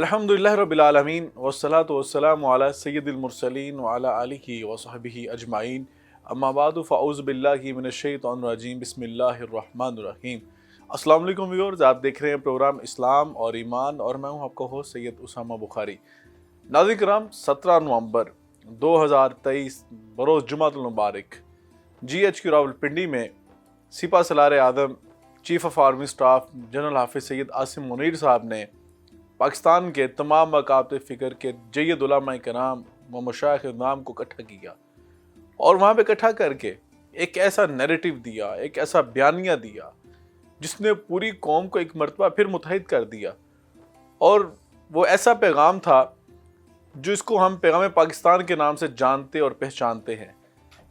الحمدللہ رب العالمین والصلاة والسلام علی سید المرسلین وعلی آلہ وصحبہ اجمعین اما بعد فاعوذ باللہ من الشیطان الرجیم بسم اللہ الرحمن الرحیم۔ السلام علیکم ویورز، آپ دیکھ رہے ہیں پروگرام اسلام اور ایمان اور میں ہوں آپ کا ہوسٹ سید اسامہ بخاری۔ ناظرین کرام، 17 نومبر 2023 بروز جمعۃ المبارک GHQ راولپنڈی میں سپہ سالار اعظم chief of army staff general Hafiz Syed Asim Munir صاحب نے پاکستان کے تمام مکاتب فکر کے جید علماء کرام و مشائخ نام کو اکٹھا کیا اور وہاں پہ اکٹھا کر کے ایک ایسا نیریٹو دیا، ایک ایسا بیانیہ دیا جس نے پوری قوم کو ایک مرتبہ پھر متحد کر دیا۔ اور وہ ایسا پیغام تھا جس کو ہم پیغام پاکستان کے نام سے جانتے اور پہچانتے ہیں۔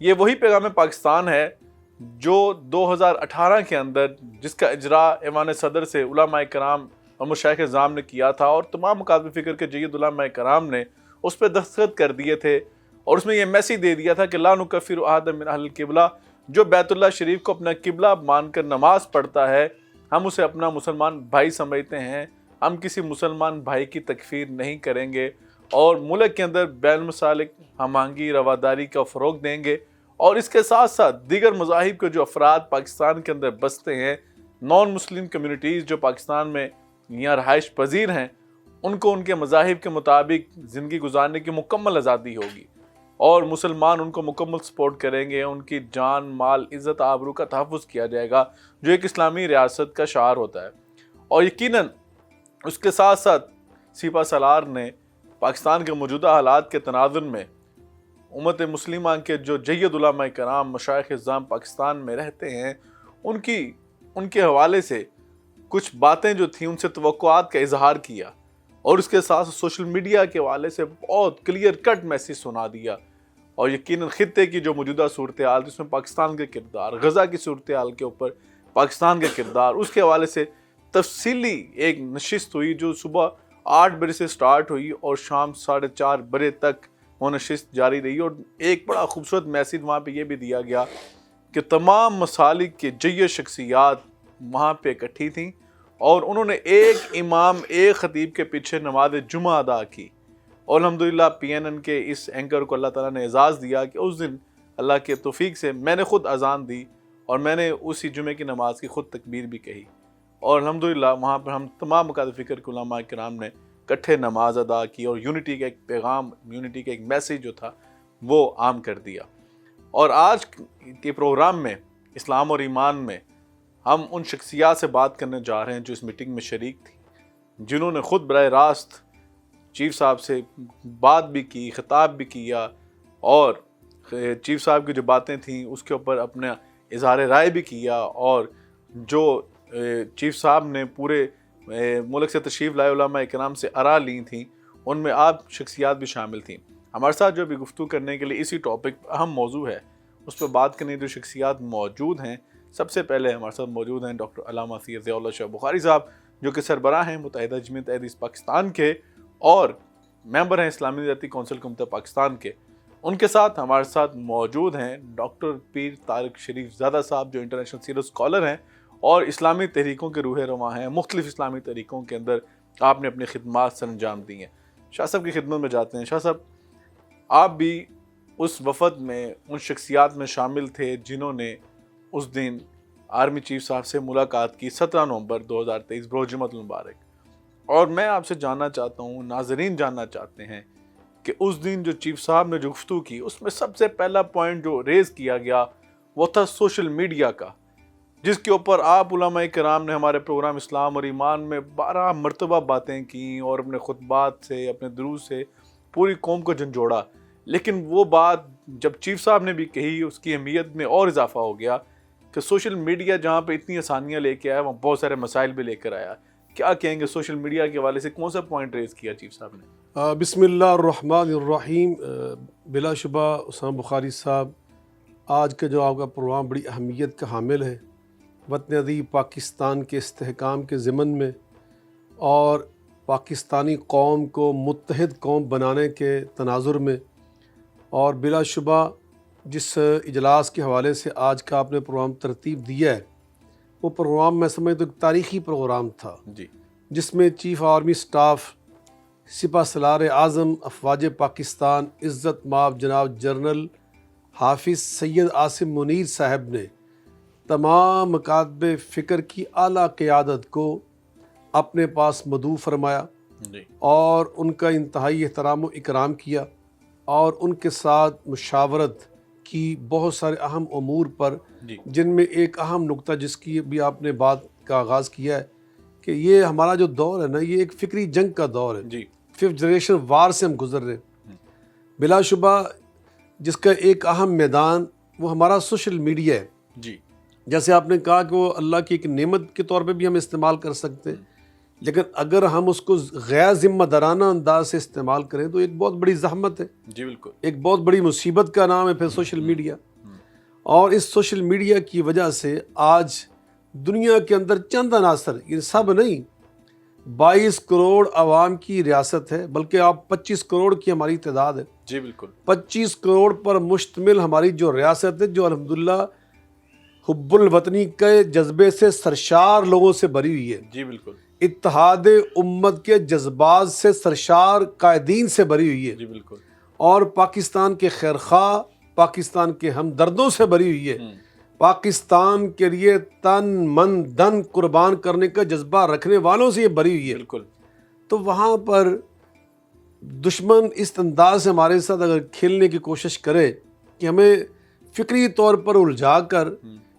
یہ وہی پیغام پاکستان ہے جو 2018 کے اندر جس کا اجرا ایوان صدر سے علماء کرام اور مشائخ نظام نے کیا تھا اور تمام مکاتب فکر کے جید علماء کرام نے اس پہ دستخط کر دیے تھے، اور اس میں یہ میسیج دے دیا تھا کہ لا نکفر احدا من اہل القبلہ، جو بیت اللہ شریف کو اپنا قبلہ مان کر نماز پڑھتا ہے ہم اسے اپنا مسلمان بھائی سمجھتے ہیں، ہم کسی مسلمان بھائی کی تکفیر نہیں کریں گے، اور ملک کے اندر بین المسالک ہم آہنگی رواداری کا فروغ دیں گے، اور اس کے ساتھ ساتھ دیگر مذاہب کے جو افراد پاکستان کے اندر بستے ہیں، نان مسلم کمیونٹیز جو پاکستان میں یہاں رہائش پذیر ہیں، ان کو ان کے مذاہب کے مطابق زندگی گزارنے کی مکمل آزادی ہوگی، اور مسلمان ان کو مکمل سپورٹ کریں گے، ان کی جان مال عزت آبرو کا تحفظ کیا جائے گا جو ایک اسلامی ریاست کا شعار ہوتا ہے۔ اور یقیناً اس کے ساتھ ساتھ سپہ سالار نے پاکستان کے موجودہ حالات کے تناظر میں امت مسلمہ کے جو جید علماء کرام مشائخ نظام پاکستان میں رہتے ہیں ان کے حوالے سے کچھ باتیں جو تھیں ان سے توقعات کا اظہار کیا، اور اس کے ساتھ سوشل میڈیا کے حوالے سے بہت کلیئر کٹ میسیج سنا دیا، اور یقیناً خطے کی جو موجودہ صورتحال جس میں پاکستان کے کردار، غزہ کی صورتحال کے اوپر پاکستان کے کردار، اس کے حوالے سے تفصیلی ایک نشست ہوئی جو صبح 8 بجے سے سٹارٹ ہوئی اور شام 4:30 بجے تک وہ نشست جاری رہی، اور ایک بڑا خوبصورت میسیج وہاں پہ یہ بھی دیا گیا کہ تمام مسالک کے جید شخصیات وہاں پہ اکٹھی تھیں، اور انہوں نے ایک امام ایک خطیب کے پیچھے نماز جمعہ ادا کی، اور الحمدللہ PNN کے اس اینکر کو اللہ تعالیٰ نے اعزاز دیا کہ اس دن اللہ کے توفیق سے میں نے خود اذان دی اور میں نے اسی جمعے کی نماز کی خود تکبیر بھی کہی، اور الحمدللہ وہاں پر ہم تمام مکاتب فکر کے علماء کرام نے اکٹھے نماز ادا کی اور یونٹی کا ایک پیغام، یونٹی کا ایک میسیج جو تھا وہ عام کر دیا۔ اور آج کے پروگرام میں اسلام اور ایمان میں ہم ان شخصیات سے بات کرنے جا رہے ہیں جو اس میٹنگ میں شریک تھی، جنہوں نے خود براہ راست چیف صاحب سے بات بھی کی، خطاب بھی کیا، اور چیف صاحب کی جو باتیں تھیں اس کے اوپر اپنا اظہار رائے بھی کیا، اور جو چیف صاحب نے پورے ملک سے تشریف لائے علماء کرام سے آراء لی تھیں، ان میں آپ شخصیات بھی شامل تھیں۔ ہمارے ساتھ جو بھی گفتگو کرنے کے لیے اسی ٹاپک اہم موضوع ہے اس پہ بات کرنے جو شخصیات موجود ہیں، سب سے پہلے ہمارے ساتھ موجود ہیں ڈاکٹر علامہ سید ضیاء اللہ شاہ بخاری صاحب، جو کہ سربراہ ہیں متحدہ جمعیت احادیث پاکستان کے اور ممبر ہیں اسلامی نظریاتی کونسل کمیٹی پاکستان کے۔ ان کے ساتھ ہمارے ساتھ موجود ہیں ڈاکٹر پیر طارق شریف زادہ صاحب، جو انٹرنیشنل سیریز اسکالر ہیں اور اسلامی تحریکوں کے روح رواں ہیں، مختلف اسلامی تحریکوں کے اندر آپ نے اپنی خدمات سر انجام دی ہیں۔ شاہ صاحب کی خدمت میں جاتے ہیں۔ شاہ صاحب، آپ بھی اس وفد میں ان شخصیات میں شامل تھے جنہوں نے اس دن آرمی چیف صاحب سے ملاقات کی 17 نومبر 2023 بروز جمعۃ المبارک، اور میں آپ سے جاننا چاہتا ہوں، ناظرین جاننا چاہتے ہیں کہ اس دن جو چیف صاحب نے جو گفتگو کی اس میں سب سے پہلا پوائنٹ جو ریز کیا گیا وہ تھا سوشل میڈیا کا، جس کے اوپر آپ علماء کرام نے ہمارے پروگرام اسلام اور ایمان میں 12 مرتبہ باتیں کیں اور اپنے خطبات سے، اپنے دروس سے پوری قوم کو جھنجھوڑا، لیکن وہ بات جب چیف صاحب نے بھی کہی اس کی اہمیت میں اور اضافہ ہو گیا کہ سوشل میڈیا جہاں پہ اتنی آسانیاں لے کے آیا وہاں بہت سارے مسائل بھی لے کر آیا۔ کیا کہیں گے سوشل میڈیا کے حوالے سے کون سا پوائنٹ ریز کیا چیف صاحب نے؟ بسم اللہ الرحمن الرحیم۔ بلا شبہ اسامہ بخاری صاحب، آج کا جو آپ کا پروگرام بڑی اہمیت کا حامل ہے وطن عزیز پاکستان کے استحکام کے ضمن میں اور پاکستانی قوم کو متحد قوم بنانے کے تناظر میں، اور بلا شبہ جس اجلاس کے حوالے سے آج کا آپ نے پروگرام ترتیب دیا ہے وہ پروگرام میں سمجھتا ہوں ایک تاریخی پروگرام تھا، جی، جس میں چیف آرمی سٹاف سپہ سالار اعظم افواج پاکستان عزت مآب جناب جنرل حافظ سید عاصم منیر صاحب نے تمام مکاتب فکر کی اعلیٰ قیادت کو اپنے پاس مدعو فرمایا جی اور ان کا انتہائی احترام و اکرام کیا اور ان کے ساتھ مشاورت کی بہت سارے اہم امور پر، جی جن میں ایک اہم نقطہ جس کی بھی آپ نے بات کا آغاز کیا ہے کہ یہ ہمارا جو دور ہے نا، یہ ایک فکری جنگ کا دور ہے، جی 5th جنریشن وار سے ہم گزر رہے ہیں۔ بلا شبہ جس کا ایک اہم میدان وہ ہمارا سوشل میڈیا ہے۔ جی جیسے آپ نے کہا کہ وہ اللہ کی ایک نعمت کے طور پہ بھی ہم استعمال کر سکتے ہیں، لیکن اگر ہم اس کو غیر ذمہ دارانہ انداز سے استعمال کریں تو ایک بہت بڑی زحمت ہے، جی بالکل ایک بہت بڑی مصیبت کا نام ہے پھر سوشل میڈیا۔ اور اس سوشل میڈیا کی وجہ سے آج دنیا کے اندر چند عناصر، یہ سب نہیں، 22 کروڑ عوام کی ریاست ہے، بلکہ آپ 25 کروڑ کی ہماری تعداد ہے۔ جی بالکل 25 کروڑ پر مشتمل ہماری جو ریاست ہے، جو الحمدللہ حب الوطنی کے جذبے سے سرشار لوگوں سے بھری ہوئی ہے، جی بالکل اتحاد امت کے جذبات سے سرشار قائدین سے بھری ہوئی ہے، جی بالکل اور پاکستان کے خیرخواہ، پاکستان کے ہمدردوں سے بھری ہوئی ہے، پاکستان کے لیے تن من دھن قربان کرنے کا جذبہ رکھنے والوں سے یہ بھری ہوئی ہے۔ بالکل تو وہاں پر دشمن اس انداز سے ہمارے ساتھ اگر کھیلنے کی کوشش کرے کہ ہمیں فکری طور پر الجھا کر،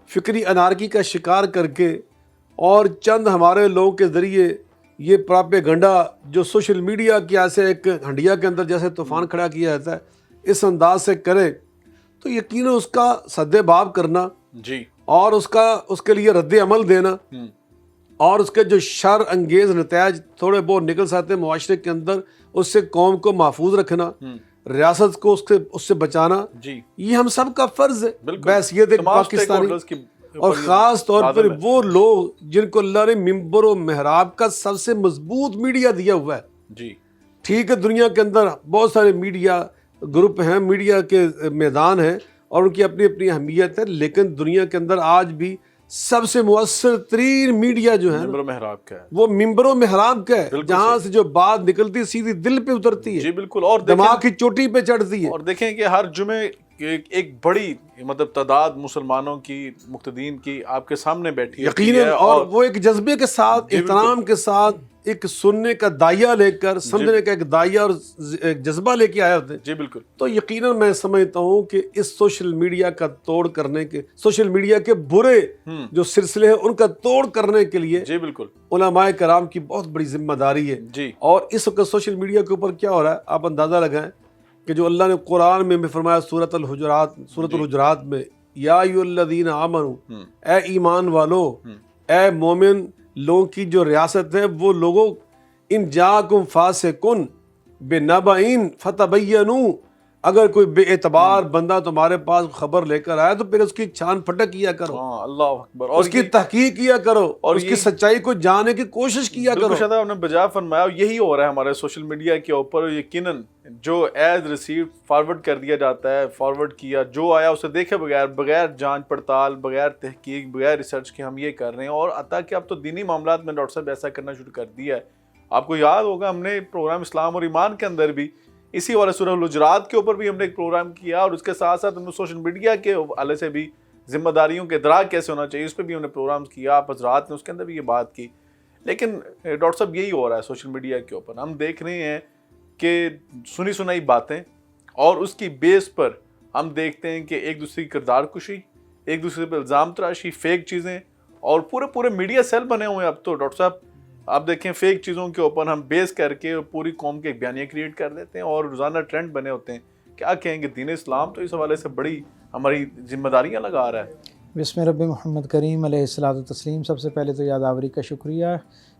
فکری انارکی کا شکار کر کے، اور چند ہمارے لوگوں کے ذریعے یہ پراپیگنڈا جو سوشل میڈیا کی ایسے ایک ہنڈیا کے اندر جیسے طوفان کھڑا کیا جاتا ہے، اس انداز سے کرے تو یقیناً اس کا سد باب کرنا جی اور اس کے لیے رد عمل دینا اور اس کے جو شر انگیز نتائج تھوڑے بہت نکل سکتے ہیں معاشرے کے اندر، اس سے قوم کو محفوظ رکھنا، ریاست کو اس سے بچانا، جی یہ ہم سب کا فرض ہے بالکل بحیثیت ایک تمام پاکستانی، stakeholders کی اور اوپر یہ خاص طور پر لازم ہے۔ وہ لوگ جن کو اللہ نے ممبر و محراب کا سب سے مضبوط میڈیا دیا ہوا ہے۔ جی ٹھیک ہے، دنیا کے اندر بہت سارے میڈیا گروپ ہیں، میڈیا کے میدان ہیں اور ان کی اپنی اپنی اہمیت ہے، لیکن دنیا کے اندر آج بھی سب سے مؤثر ترین میڈیا جو ہے نا، ممبر محراب کا ہے وہ ممبر و محراب کا ہے، بالکل جہاں سے جو بات نکلتی ہے سیدھی دل پہ اترتی ہے، جی بالکل۔ اور دماغ کی چوٹی پہ چڑھتی ہے۔ اور دیکھیں کہ ہر جمعے ایک بڑی مطلب تعداد مسلمانوں کی، مقتدین کی آپ کے سامنے بیٹھی ہوتی ہے، یقیناً، اور وہ ایک جذبے کے ساتھ، جی بالکل۔ احترام کے ساتھ، ایک سننے کا دائیا لے کر، سمجھنے کا ایک دائیا اور ایک جذبہ لے کے آئے ہوتے ہیں۔ جی بالکل تو یقیناً میں سمجھتا ہوں کہ اس سوشل میڈیا کا توڑ کرنے کے، سوشل میڈیا کے برے جو سلسلے ہیں ان کا توڑ کرنے کے لیے جی بالکل علماء کرام کی بہت بڑی ذمہ داری ہے۔ جی اور اس وقت سوشل میڈیا کے اوپر کیا ہو رہا ہے آپ اندازہ لگائیں کہ جو اللہ نے قرآن میں فرمایا سورۃ الحجرات میں، یا ایھا الذین آمنوا، اے ایمان والو، اے مومن لوگوں کی جو ریاست ہے، وہ لوگوں، ان جاءکم فاسقٌ بنبأ فتبینوا، اگر کوئی بے اعتبار بندہ تمہارے پاس خبر لے کر آیا تو پھر اس کی چھان پھٹک کیا کرو، ہاں اللہ اکبر، اور اس کی تحقیق کیا کرو اور اس کی سچائی کو جاننے کی کوشش کیا کرو۔ بالکل شاید آپ نے بجا فرمایا، یہی ہو رہا ہے ہمارے سوشل میڈیا کے اوپر۔ یقیناً جو ایز ریسیوڈ فارورڈ کر دیا جاتا ہے، فارورڈ کیا، جو آیا اسے دیکھے بغیر جانچ پڑتال، بغیر تحقیق، بغیر ریسرچ کے ہم یہ کر رہے ہیں۔ اور عطا کہ اب تو دینی معاملات میں ڈاکٹر صاحب ایسا کرنا شروع کر دیا ہے۔ آپ کو یاد ہوگا ہم نے پروگرام اسلام اور ایمان کے اندر بھی اسی والے سورہ الحجرات کے اوپر بھی ہم نے ایک پروگرام کیا، اور اس کے ساتھ ساتھ ہم نے سوشل میڈیا کے حوالے سے بھی ذمہ داریوں کے ادراک کیسے ہونا چاہیے اس پہ بھی ہم نے پروگرام کیا، آپ حضرات نے اس کے اندر بھی یہ بات کی۔ لیکن ڈاکٹر صاحب یہی ہو رہا ہے سوشل میڈیا کے اوپر، ہم دیکھ رہے ہیں کہ سنی سنائی باتیں، اور اس کی بیس پر ہم دیکھتے ہیں کہ ایک دوسرے کی کردار کشی، ایک دوسرے پہ الزام تراشی، فیک چیزیں، اور پورے میڈیا سیل بنے ہوئے ہیں اب تو ڈاکٹر صاحب۔ آپ دیکھیں فیک چیزوں کے اوپر ہم بیس کر کے پوری قوم کے ایک بیانیہ کریٹ کر دیتے ہیں اور روزانہ ٹرینڈ بنے ہوتے ہیں۔ کیا کہیں گے دین اسلام تو اس حوالے سے بڑی ہماری ذمہ داریاں لگا رہا ہے۔ بسم رب محمد کریم علیہ الصلاۃ والتسلیم۔ سب سے پہلے تو یادآوری کا شکریہ۔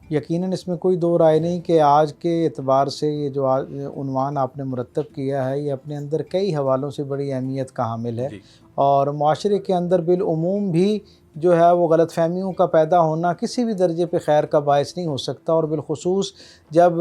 یقیناً اس میں کوئی دو رائے نہیں کہ آج کے اعتبار سے یہ جو عنوان آپ نے مرتب کیا ہے، یہ اپنے اندر کئی حوالوں سے بڑی اہمیت کا حامل ہے، اور معاشرے کے اندر بالعموم بھی جو ہے وہ غلط فہمیوں کا پیدا ہونا کسی بھی درجے پہ خیر کا باعث نہیں ہو سکتا، اور بالخصوص جب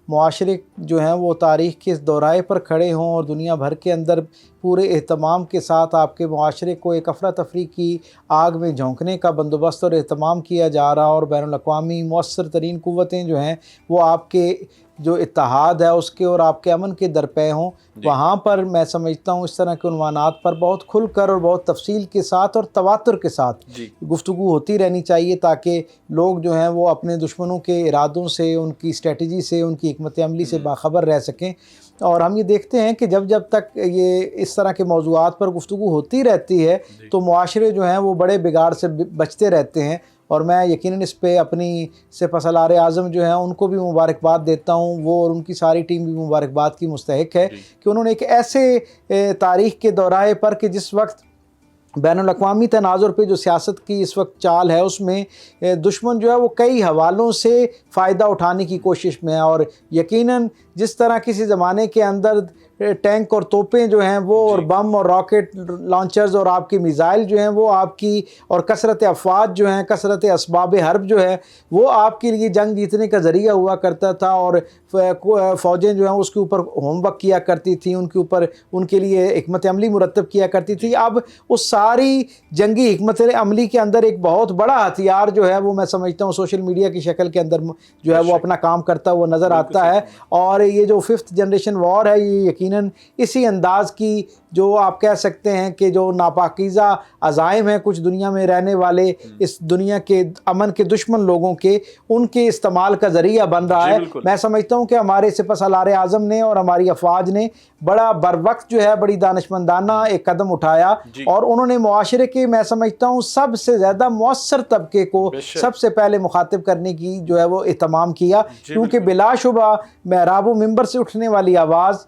معاشرے جو ہیں وہ تاریخ کے اس دورائے پر کھڑے ہوں اور دنیا بھر کے اندر پورے اہتمام کے ساتھ آپ کے معاشرے کو ایک افراتفری کی آگ میں جھونکنے کا بندوبست اور اہتمام کیا جا رہا، اور بین الاقوامی مؤثر ترین قوتیں جو ہیں وہ آپ کے جو اتحاد ہے اس کے اور آپ کے امن کے درپے ہوں، وہاں پر میں سمجھتا ہوں اس طرح کے عنوانات پر بہت کھل کر اور بہت تفصیل کے ساتھ اور تواتر کے ساتھ گفتگو ہوتی رہنی چاہیے، تاکہ لوگ جو ہیں وہ اپنے دشمنوں کے ارادوں سے، ان کی اسٹریٹجی سے، ان کی حکمت عملی سے باخبر رہ سکیں۔ اور ہم یہ دیکھتے ہیں کہ جب تک یہ اس طرح کے موضوعات پر گفتگو ہوتی رہتی ہے تو معاشرے جو ہیں وہ بڑے بگاڑ سے بچتے رہتے ہیں، اور میں یقیناً اس پہ اپنی سپہ سالار اعظم جو ہیں ان کو بھی مبارکباد دیتا ہوں، وہ اور ان کی ساری ٹیم بھی مبارکباد کی مستحق ہے کہ انہوں نے ایک ایسے تاریخ کے دورائے پر کہ جس وقت بین الاقوامی تناظر پہ جو سیاست کی اس وقت چال ہے اس میں دشمن جو ہے وہ کئی حوالوں سے فائدہ اٹھانے کی کوشش میں ہے، اور یقیناً جس طرح کسی زمانے کے اندر ٹینک اور توپیں جو ہیں وہ اور بم اور راکٹ لانچرز اور آپ کی میزائل جو ہیں وہ آپ کی، اور کثرت افواج جو ہیں، کثرت اسباب حرب جو ہے وہ آپ کے لیے جنگ جیتنے کا ذریعہ ہوا کرتا تھا، اور فوجیں جو ہیں اس کے اوپر ہوم ورک کیا کرتی تھیں، ان کے اوپر ان کے لیے حکمت عملی مرتب کیا کرتی تھی۔ اب اس ساری جنگی حکمت عملی کے اندر ایک بہت بڑا ہتھیار جو ہے وہ میں سمجھتا ہوں سوشل میڈیا کی شکل کے اندر جو ہے وہ اپنا کام کرتا ہوا نظر آتا ہے، اور یہ جو 5th جنریشن وار ہے یہ یقیناً اسی انداز کی جو آپ کہہ سکتے ہیں کہ جو ناپاکیزہ عزائم ہیں کچھ دنیا میں رہنے والے اس دنیا کے امن کے دشمن لوگوں کے، ان کے استعمال کا ذریعہ بن رہا ہے۔ میں سمجھتا ہوں کہ ہمارے سپہ سالار اعظم نے اور ہماری افواج نے بڑا بر وقت جو ہے بڑی دانشمندانہ ایک قدم اٹھایا، اور انہوں نے معاشرے کے میں سمجھتا ہوں سب سے زیادہ مؤثر طبقے کو سب سے پہلے مخاطب کرنے کی جو ہے وہ اہتمام کیا، کیونکہ بلا شبہ محراب و منبر سے اٹھنے والی آواز،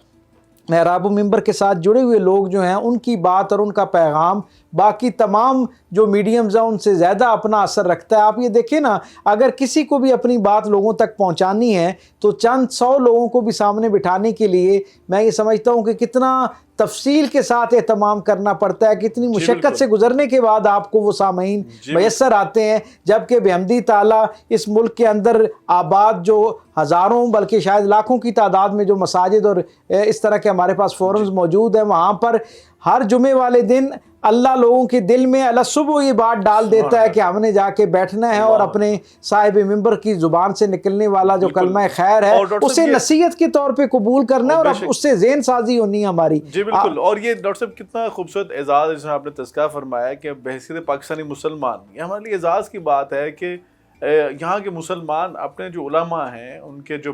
محراب و منبر کے ساتھ جڑے ہوئے لوگ جو ہیں ان کی بات اور ان کا پیغام باقی تمام جو میڈیمز ہیں ان سے زیادہ اپنا اثر رکھتا ہے۔ آپ یہ دیکھیں نا، اگر کسی کو بھی اپنی بات لوگوں تک پہنچانی ہے تو چند 100 لوگوں کو بھی سامنے بٹھانے کے لیے میں یہ سمجھتا ہوں کہ کتنا تفصیل کے ساتھ اہتمام کرنا پڑتا ہے، کتنی مشقت سے گزرنے کے بعد آپ کو وہ سامعین میسر آتے ہیں، جبکہ بحمدی تعالیٰ اس ملک کے اندر آباد جو ہزاروں بلکہ شاید لاکھوں کی تعداد میں جو مساجد اور اس طرح کے ہمارے پاس فورمز موجود ہیں، وہاں پر ہر جمعے والے دن اللہ لوگوں کے دل میں اللہ صبح یہ بات ڈال دیتا ہے کہ ہم نے جا کے بیٹھنا ہے اور اپنے صاحب منبر کی زبان سے نکلنے والا جو کلمہ خیر ہے اسے نصیحت کے طور پہ قبول کرنا ہے، اور اس سے ذہن سازی ہونی ہے ہماری۔ جی بالکل، اور یہ ڈاکٹر صاحب کتنا خوبصورت اعزاز جس میں آپ نے تذکرہ فرمایا کہ بحیثیت پاکستانی مسلمان، یہ ہمارے لیے اعزاز کی بات ہے کہ یہاں کے مسلمان اپنے جو علماء ہیں، ان کے جو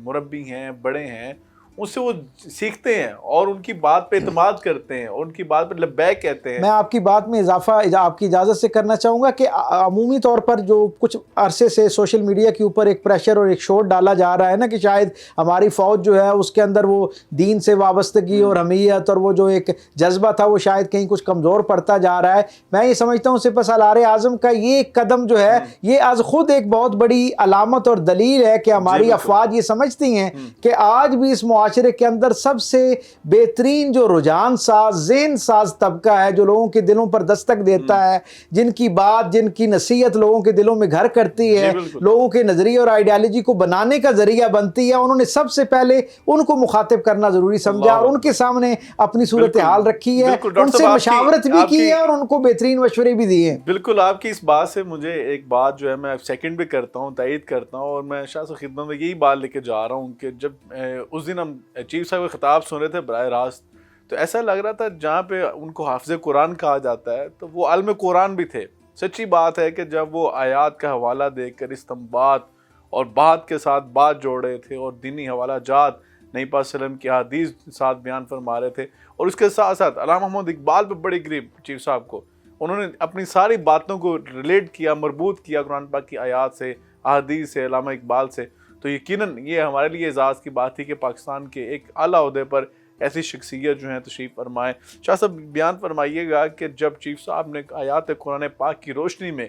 مربی ہیں، بڑے ہیں، اس سے وہ سیکھتے ہیں اور ان کی بات پہ اعتماد کرتے ہیں اور ان کی بات پہ لبیک کہتے ہیں۔ میں آپ کی بات میں اضافہ آپ کی اجازت سے کرنا چاہوں گا کہ عمومی طور پر جو کچھ عرصے سے سوشل میڈیا کے اوپر ایک پریشر اور ایک شور ڈالا جا رہا ہے نا کہ شاید ہماری فوج جو ہے اس کے اندر وہ دین سے وابستگی اور حمیت اور وہ جو ایک جذبہ تھا وہ شاید کہیں کچھ کمزور پڑتا جا رہا ہے، میں یہ سمجھتا ہوں سپہ سالار اعظم کا یہ قدم جو ہے یہ از خود ایک بہت بڑی علامت اور دلیل ہے کہ ہماری افواج یہ سمجھتی ہیں کہ آج بھی اس معاشرے کے اندر سب سے بہترین جو رجحان ساز، ذہن ساز طبقہ ہے، جو لوگوں کے دلوں پر دستک دیتا ہے، جن کی بات، جن کی نصیحت لوگوں کے دلوں میں گھر کرتی ہے، لوگوں کے نظریے اور آئیڈیالوجی کو بنانے کا ذریعہ بنتی ہے، انہوں نے سب سے پہلے ان کو مخاطب کرنا ضروری سمجھا اور ان کے سامنے اپنی صورتحال رکھی ہے، ان سے مشاورت بھی کی ہے اور ان کو بہترین مشورے بھی دیے ہیں۔ بالکل، آپ کی اس بات سے مجھے ایک بات جو ہے میں سیکنڈ بھی کرتا ہوں، تائید کرتا ہوں، اور میں شاہ سے خدمت میں یہی بات لے کے جا رہا ہوں کہ جب اس دن ہم چیف صاحب کا خطاب سن رہے تھے براہ راست، تو ایسا لگ رہا تھا جہاں پہ ان کو حافظ قرآن کہا جاتا ہے تو وہ عالم قرآن بھی تھے۔ سچی بات ہے کہ جب وہ آیات کا حوالہ دے کر استنباط اور بات کے ساتھ بات جوڑ رہے تھے اور دینی حوالہ جات نبی پاک صلی اللہ علیہ وسلم کی حدیث ساتھ بیان فرما رہے تھے، اور اس کے ساتھ ساتھ علامہ محمد اقبال پہ بڑی قریب چیف صاحب کو انہوں نے اپنی ساری باتوں کو ریلیٹ کیا، مربوط کیا قرآن پاک کی آیات سے، احادیث سے، علامہ اقبال سے، تو یقیناً یہ ہمارے لیے اعزاز کی بات تھی کہ پاکستان کے ایک اعلیٰ عہدے پر ایسی شخصیت جو ہیں تشریف فرمائیں۔ شاہ صاحب بیان فرمائیے گا کہ جب چیف صاحب نے آیات قرآن پاک کی روشنی میں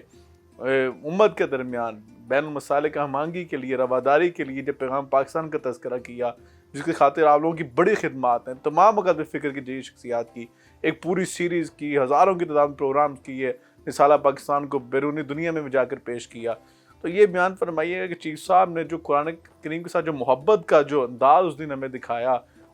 امت کے درمیان بین المسالک ہمانگی کے لیے، رواداری کے لیے جب پیغام پاکستان کا تذکرہ کیا، جس کی خاطر آپ لوگوں کی بڑی خدمات ہیں، تمام مقدر فکر کی جدید شخصیات کی ایک پوری سیریز کی، ہزاروں کی تعداد میں پروگرام کیے، رسالہ پاکستان کو بیرونی دنیا میں جا کر پیش کیا، تو یہ بیان فرمائیے گا کہ چیف صاحب نے جو قرآن کریم کے ساتھ جو محبت کا جو انداز اس دن ہمیں دکھایا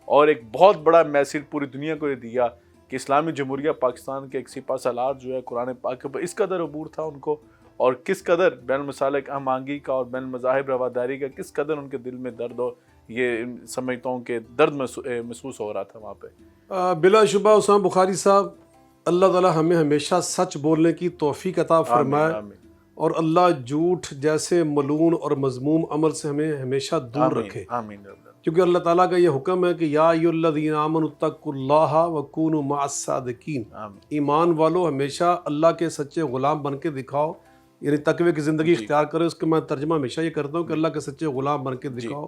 اور ایک بہت بڑا میسج پوری دنیا کو یہ دیا کہ اسلامی جمہوریہ پاکستان کے ایک سپہ سالار جو ہے قرآن پاک کے اوپر اس قدر عبور تھا ان کو، اور کس قدر بین المسالک ہم آہنگی کا اور بین المذاہب رواداری کا کس قدر ان کے دل میں درد ہو، یہ سمجھتا ہوں کہ درد محسوس ہو رہا تھا وہاں پہ۔ بلا شبہ اسامہ بخاری صاحب، اللہ تعالی ہمیں ہمیشہ سچ بولنے کی توفیق عطا فرمائے، آمین اور اللہ جھوٹ جیسے ملعون اور مذموم عمل سے ہمیں ہمیشہ دور رکھے، آمین۔ کیونکہ اللہ تعالیٰ کا یہ حکم ہے کہ یا ایھا الذین آمنوا اتقوا اللہ وکونوا مع الصادقین، ایمان والو ہمیشہ اللہ کے سچے غلام بن کے دکھاؤ، یعنی تقوی کی زندگی اختیار کرو۔ اس کا میں ترجمہ ہمیشہ یہ کرتا ہوں کہ اللہ کے سچے غلام بن کے دکھاؤ،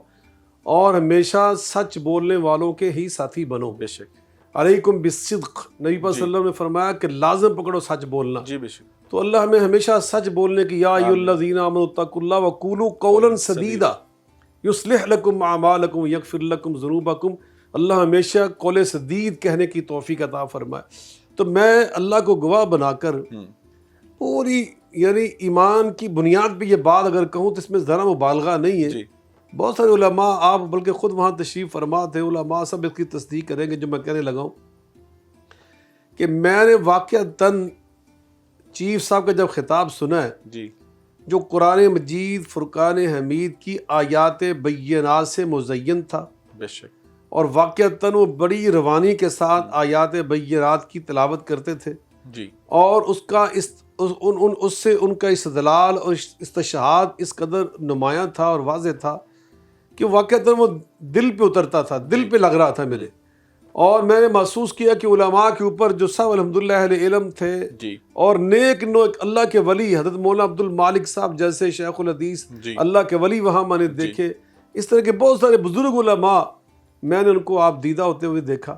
اور ہمیشہ سچ بولنے والوں کے ہی ساتھی بنو۔ بے شک، علیکم بالصدق، نبی صلی اللہ علیہ وسلم نے فرمایا کہ لازم پکڑو سچ بولنا۔ جی بے شک، تو اللہ ہمیں ہمیشہ سچ بولنے کی، یا ایھا الذین آمنوا اتقوا اللہ وقولوا قولا سدیدا یصلح لکم اعمالکم ویغفر لکم ذنوبکم، اللہ ہمیشہ قول سدید کہنے کی توفیق عطا فرمائے۔ تو میں اللہ کو گواہ بنا کر پوری یعنی ایمان کی بنیاد پہ یہ بات اگر کہوں تو اس میں ذرا مبالغہ نہیں ہے۔ بہت سارے علماء، آپ بلکہ خود وہاں تشریف فرما تھے، علماء سب اس کی تصدیق کریں گے جو میں کہنے لگا ہوں، کہ میں نے واقعتاً چیف صاحب کا جب خطاب سنا ہے جی، جو قرآن مجید فرقان حمید کی آیات بینات سے مزین تھا، بے شک، اور واقعتاً وہ بڑی روانی کے ساتھ آیات بینات کی تلاوت کرتے تھے، جی، اور اس کا اس سے ان کا استدلال اور استشہاد اس قدر نمایاں تھا اور واضح تھا کہ واقعتاً وہ دل پہ اترتا تھا، دل پہ لگ رہا تھا میرے، اور میں نے محسوس کیا کہ علماء کے اوپر جو سب الحمدللہ اہل علم تھے جی، اور نیک اللہ کے ولی حضرت مولانا عبد المالک صاحب جیسے شیخ الحدیث جی، اللہ کے ولی وہاں میں نے دیکھے، اس طرح کے بہت سارے بزرگ علماء میں نے ان کو آپ دیدہ ہوتے ہوئے دیکھا،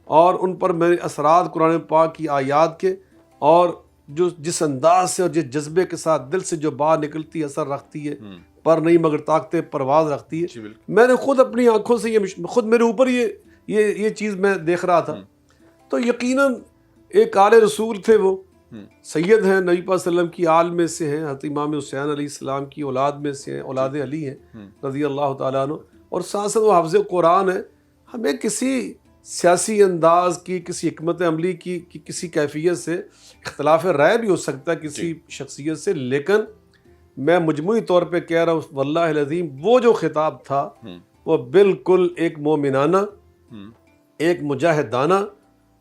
اور ان پر میرے اثرات قرآن پاک کی آیات کے، اور جو جس انداز سے اور جس جذبے کے ساتھ دل سے جو بات نکلتی ہے اثر رکھتی ہے، پر نہیں مگر طاقت پرواز رکھتی ہے۔ جی بالکل، میں نے خود اپنی آنکھوں سے یہ خود میرے اوپر یہ چیز میں دیکھ رہا تھا۔ تو یقیناً ایک آل رسول تھے، وہ سید ہیں، نبی پاک صلی اللہ علیہ وسلم کی آل میں سے ہیں، حضرت امام حسین علیہ السلام کی اولاد میں سے ہیں، اولاد علی ہیں رضی اللہ تعالیٰ عنہ، اور ساتھ ساتھ وہ حافظ قرآن ہیں۔ ہمیں کسی سیاسی انداز کی، کسی حکمت عملی کی کسی کیفیت سے اختلاف رائے بھی ہو سکتا ہے کسی شخصیت سے، لیکن میں مجموعی طور پہ کہہ رہا ہوں واللہ العظیم وہ جو خطاب تھا وہ بالکل ایک مومنانہ، ایک مجاہدانہ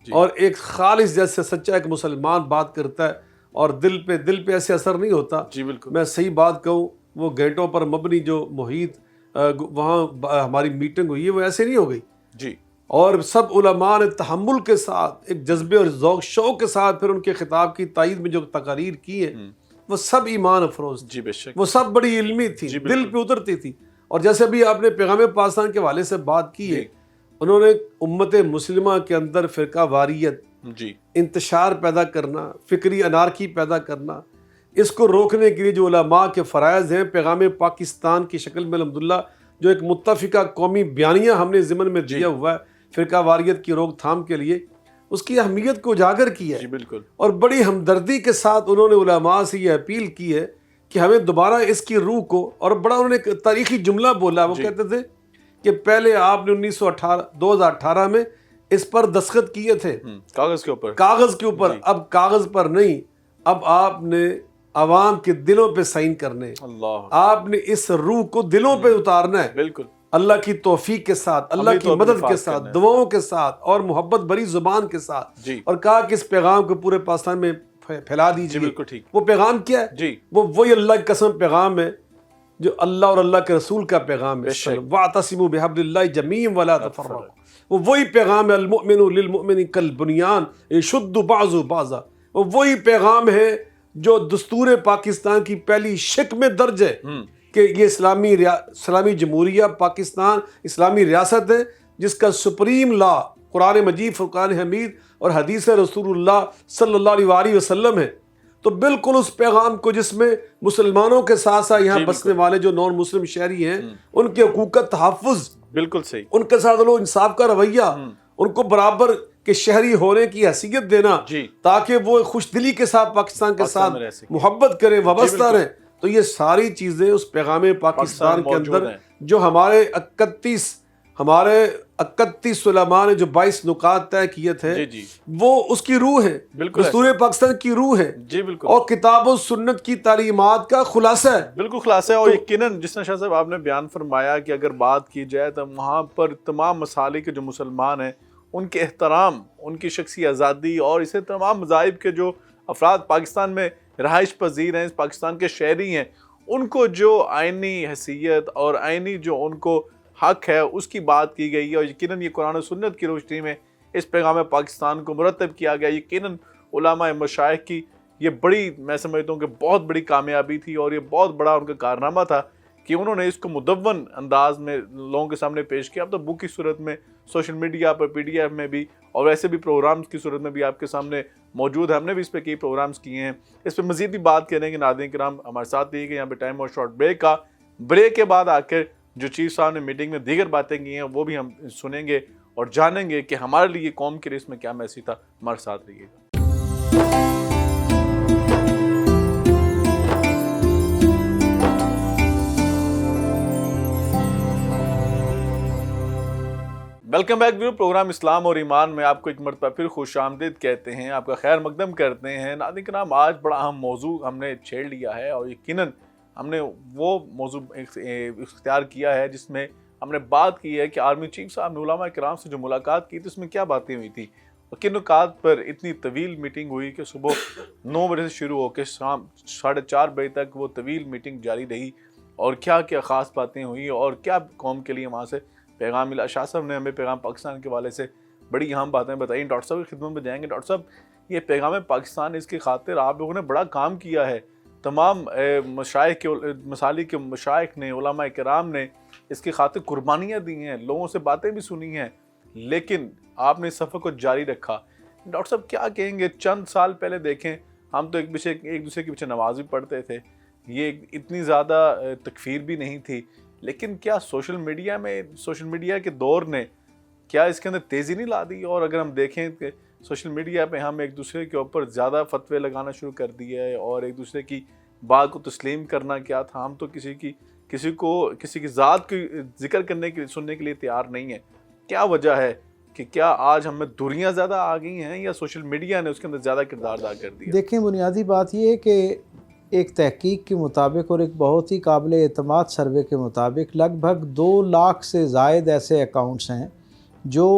اور ایک خالص جیسے سچا ایک مسلمان بات کرتا ہے، اور دل پہ ایسے اثر نہیں ہوتا۔ جی بالکل، میں صحیح بات کہوں، وہ گھنٹوں پر مبنی جو محیط وہاں ہماری میٹنگ ہوئی ہے وہ ایسے نہیں ہو گئی، جی، اور سب علماء نے تحمل کے ساتھ ایک جذبے اور ذوق شوق کے ساتھ پھر ان کے خطاب کی تائید میں جو تقاریر کی ہے وہ سب ایمان افروز تھی، جی بے شک، وہ سب بڑی علمی تھی، دل پہ اترتی تھی۔ اور جیسے بھی آپ نے پیغام پاکستان کے حوالے سے بات کی ہے، انہوں نے امت مسلمہ کے اندر فرقہ واریت، جی، انتشار پیدا کرنا، فکری انارکی پیدا کرنا، اس کو روکنے کے لیے جو علماء کے فرائض ہیں، پیغام پاکستان کی شکل میں الحمدللہ جو ایک متفقہ قومی بیانیہ ہم نے ضمن میں دیا ہوا ہے فرقہ واریت کی روک تھام کے لیے، اس کی اہمیت کو اجاگر کیا ہے، جی بالکل، اور بڑی ہمدردی کے ساتھ انہوں نے علماء سے یہ اپیل کی ہے کہ ہمیں دوبارہ اس کی روح کو، اور بڑا انہوں نے ایک تاریخی جملہ بولا، وہ کہتے تھے کہ پہلے آپ نے 2018 میں اس پر دستخط کیے تھے کاغذ کے اوپر، اب کاغذ پر نہیں، اب آپ نے عوام کے دلوں پہ سائن کرنے، اللہ، آپ نے اس روح کو دلوں پہ اتارنا ہے، بالکل، اللہ کی توفیق کے ساتھ، اللہ کی مدد کے ساتھ، دعاؤں کے ساتھ اور محبت بری زبان کے ساتھ، جی، اور کہا کہ اس پیغام کو پورے پاکستان میں پھیلا دیجیے۔ بالکل ٹھیک، وہ پیغام کیا ہے؟ جی، وہ وہی اللہ کی قسم پیغام ہے جو اللہ اور اللہ کے رسول کا پیغام ہے، وَاعْتَصِمُوا بِحَبْلِ اللَّهِ جَمِيعًا وَلَا تَفَرَّقُوا، وہ وہی پیغام ہے، الْمُؤْمِنُ لِلْمُؤْمِنِ كَالْبُنْيَانِ يَشُدُّ بَعْضُهُ بَعْضًا، وہ وہی پیغام ہے جو دستور پاکستان کی پہلی شق میں درج ہے کہ یہ اسلامی جمہوریہ پاکستان اسلامی ریاست ہے جس کا سپریم لا قرآن مجید، فرقان حمید اور حدیث رسول اللہ صلی اللہ علیہ وآلہ وسلم ہے۔ تو بالکل اس پیغام کو جس میں مسلمانوں کے ساتھ ساتھ یہاں بسنے والے جو نان مسلم شہری ہیں ان کے حقوق کا تحفظ، بالکل صحیح، ان کے ساتھ لوگ انصاف کا رویہ، ان کو برابر کے شہری ہونے کی حیثیت دینا، تاکہ وہ خوش دلی کے ساتھ پاکستان کے ساتھ محبت کریں، وابستہ رہیں۔ تو یہ ساری چیزیں اس پیغام پاکستان کے موجود اندر ہیں۔ جو ہمارے 31 علماء نے جو 22 نکات طے کیے تھے جی جی وہ اس کی روح ہے، بالکل دستور پاکستان کی روح ہے، جی بالکل، اور کتاب و سنت کی تعلیمات کا خلاصہ ہے۔ بالکل خلاصہ ہے۔ اور یقیناً جس طرح شاہ صاحب آپ نے بیان فرمایا کہ اگر بات کی جائے تو وہاں پر تمام مسالک کے جو مسلمان ہیں ان کے احترام، ان کی شخصی آزادی اور اسے تمام مذاہب کے جو افراد پاکستان میں رہائش پذیر ہیں، پاکستان کے شہری ہیں، ان کو جو آئینی حیثیت اور آئینی جو ان کو حق ہے اس کی بات کی گئی ہے، اور یقیناً یہ قرآن و سنت کی روشنی میں اس پیغام پاکستان کو مرتب کیا گیا۔ یقیناً علماء مشائخ کی یہ بڑی، میں سمجھتا ہوں کہ بہت بڑی کامیابی تھی، اور یہ بہت بڑا ان کا کارنامہ تھا کہ انہوں نے اس کو مدون انداز میں لوگوں کے سامنے پیش کیا۔ اب تو بک کی صورت میں، سوشل میڈیا پر، پی ڈی ایف میں بھی، اور ویسے بھی پروگرامز کی صورت میں بھی آپ کے سامنے موجود ہے۔ ہم نے بھی اس پہ کئی پروگرامز کیے ہیں، اس پہ مزید بھی بات کریں گے۔ ناظرین کرام ہمارے ساتھ رہیے گا، یہاں پہ ٹائم اور شارٹ بریک کا۔ بریک کے بعد آ کر جو چیف صاحب نے میٹنگ میں دیگر باتیں کی ہیں وہ بھی ہم سنیں گے اور جانیں گے کہ ہمارے لیے قوم کے لیے اس میں کیا میسیج تھا۔ ہمارے ساتھ رہیے گا۔ ویلکم بیک ویو، پروگرام اسلام اور ایمان میں آپ کو ایک مرتبہ پھر خوش آمدید کہتے ہیں، آپ کا خیر مقدم کرتے ہیں۔ ناظرین کرام آج بڑا اہم موضوع ہم نے چھیڑ لیا ہے، اور یقیناً ہم نے وہ موضوع اختیار کیا ہے جس میں ہم نے بات کی ہے کہ آرمی چیف صاحب نے علماء کرام سے جو ملاقات کی تھی اس میں کیا باتیں ہوئی تھی، اور کن نکات پر اتنی طویل میٹنگ ہوئی کہ صبح 9 بجے سے شروع ہو کے شام 4:30 بجے تک وہ طویل میٹنگ جاری رہی، اور کیا کیا خاص باتیں ہوئی اور کیا قوم کے لیے وہاں سے پیغام ملا۔ شاہ صاحب نے ہمیں پیغام پاکستان کے حوالے سے بڑی اہم باتیں بتائیں۔ ڈاکٹر صاحب کی خدمت میں جائیں گے۔ ڈاکٹر صاحب، یہ پیغام پاکستان، اس کی خاطر آپ لوگوں نے بڑا کام کیا ہے، تمام مشائخ کے مسالک کے مشائخ نے، علماء کرام نے اس کی خاطر قربانیاں دی ہیں، لوگوں سے باتیں بھی سنی ہیں، لیکن آپ نے اس سفر کو جاری رکھا۔ ڈاکٹر صاحب کیا کہیں گے؟ چند سال پہلے دیکھیں ہم تو ایک دوسرے کے پیچھے نماز بھی پڑھتے تھے، یہ اتنی زیادہ تکفیر بھی نہیں تھی، لیکن کیا سوشل میڈیا کے دور نے کیا اس کے اندر تیزی نہیں لا دی؟ اور اگر ہم دیکھیں کہ سوشل میڈیا پہ ہم ایک دوسرے کے اوپر زیادہ فتوے لگانا شروع کر دیے، اور ایک دوسرے کی بات کو تسلیم کرنا کیا تھا، ہم تو کسی کی ذات کی ذکر کرنے کے سننے کے لیے تیار نہیں ہے۔ کیا وجہ ہے کہ کیا آج ہم میں دوریاں زیادہ آ گئی ہیں، یا سوشل میڈیا نے اس کے اندر زیادہ کردار ادا کر دیا؟ دیکھیں، بنیادی بات یہ ہے کہ ایک تحقیق کے مطابق اور ایک بہت ہی قابل اعتماد سروے کے مطابق لگ بھگ 2 لاکھ سے زائد ایسے اکاؤنٹس ہیں جو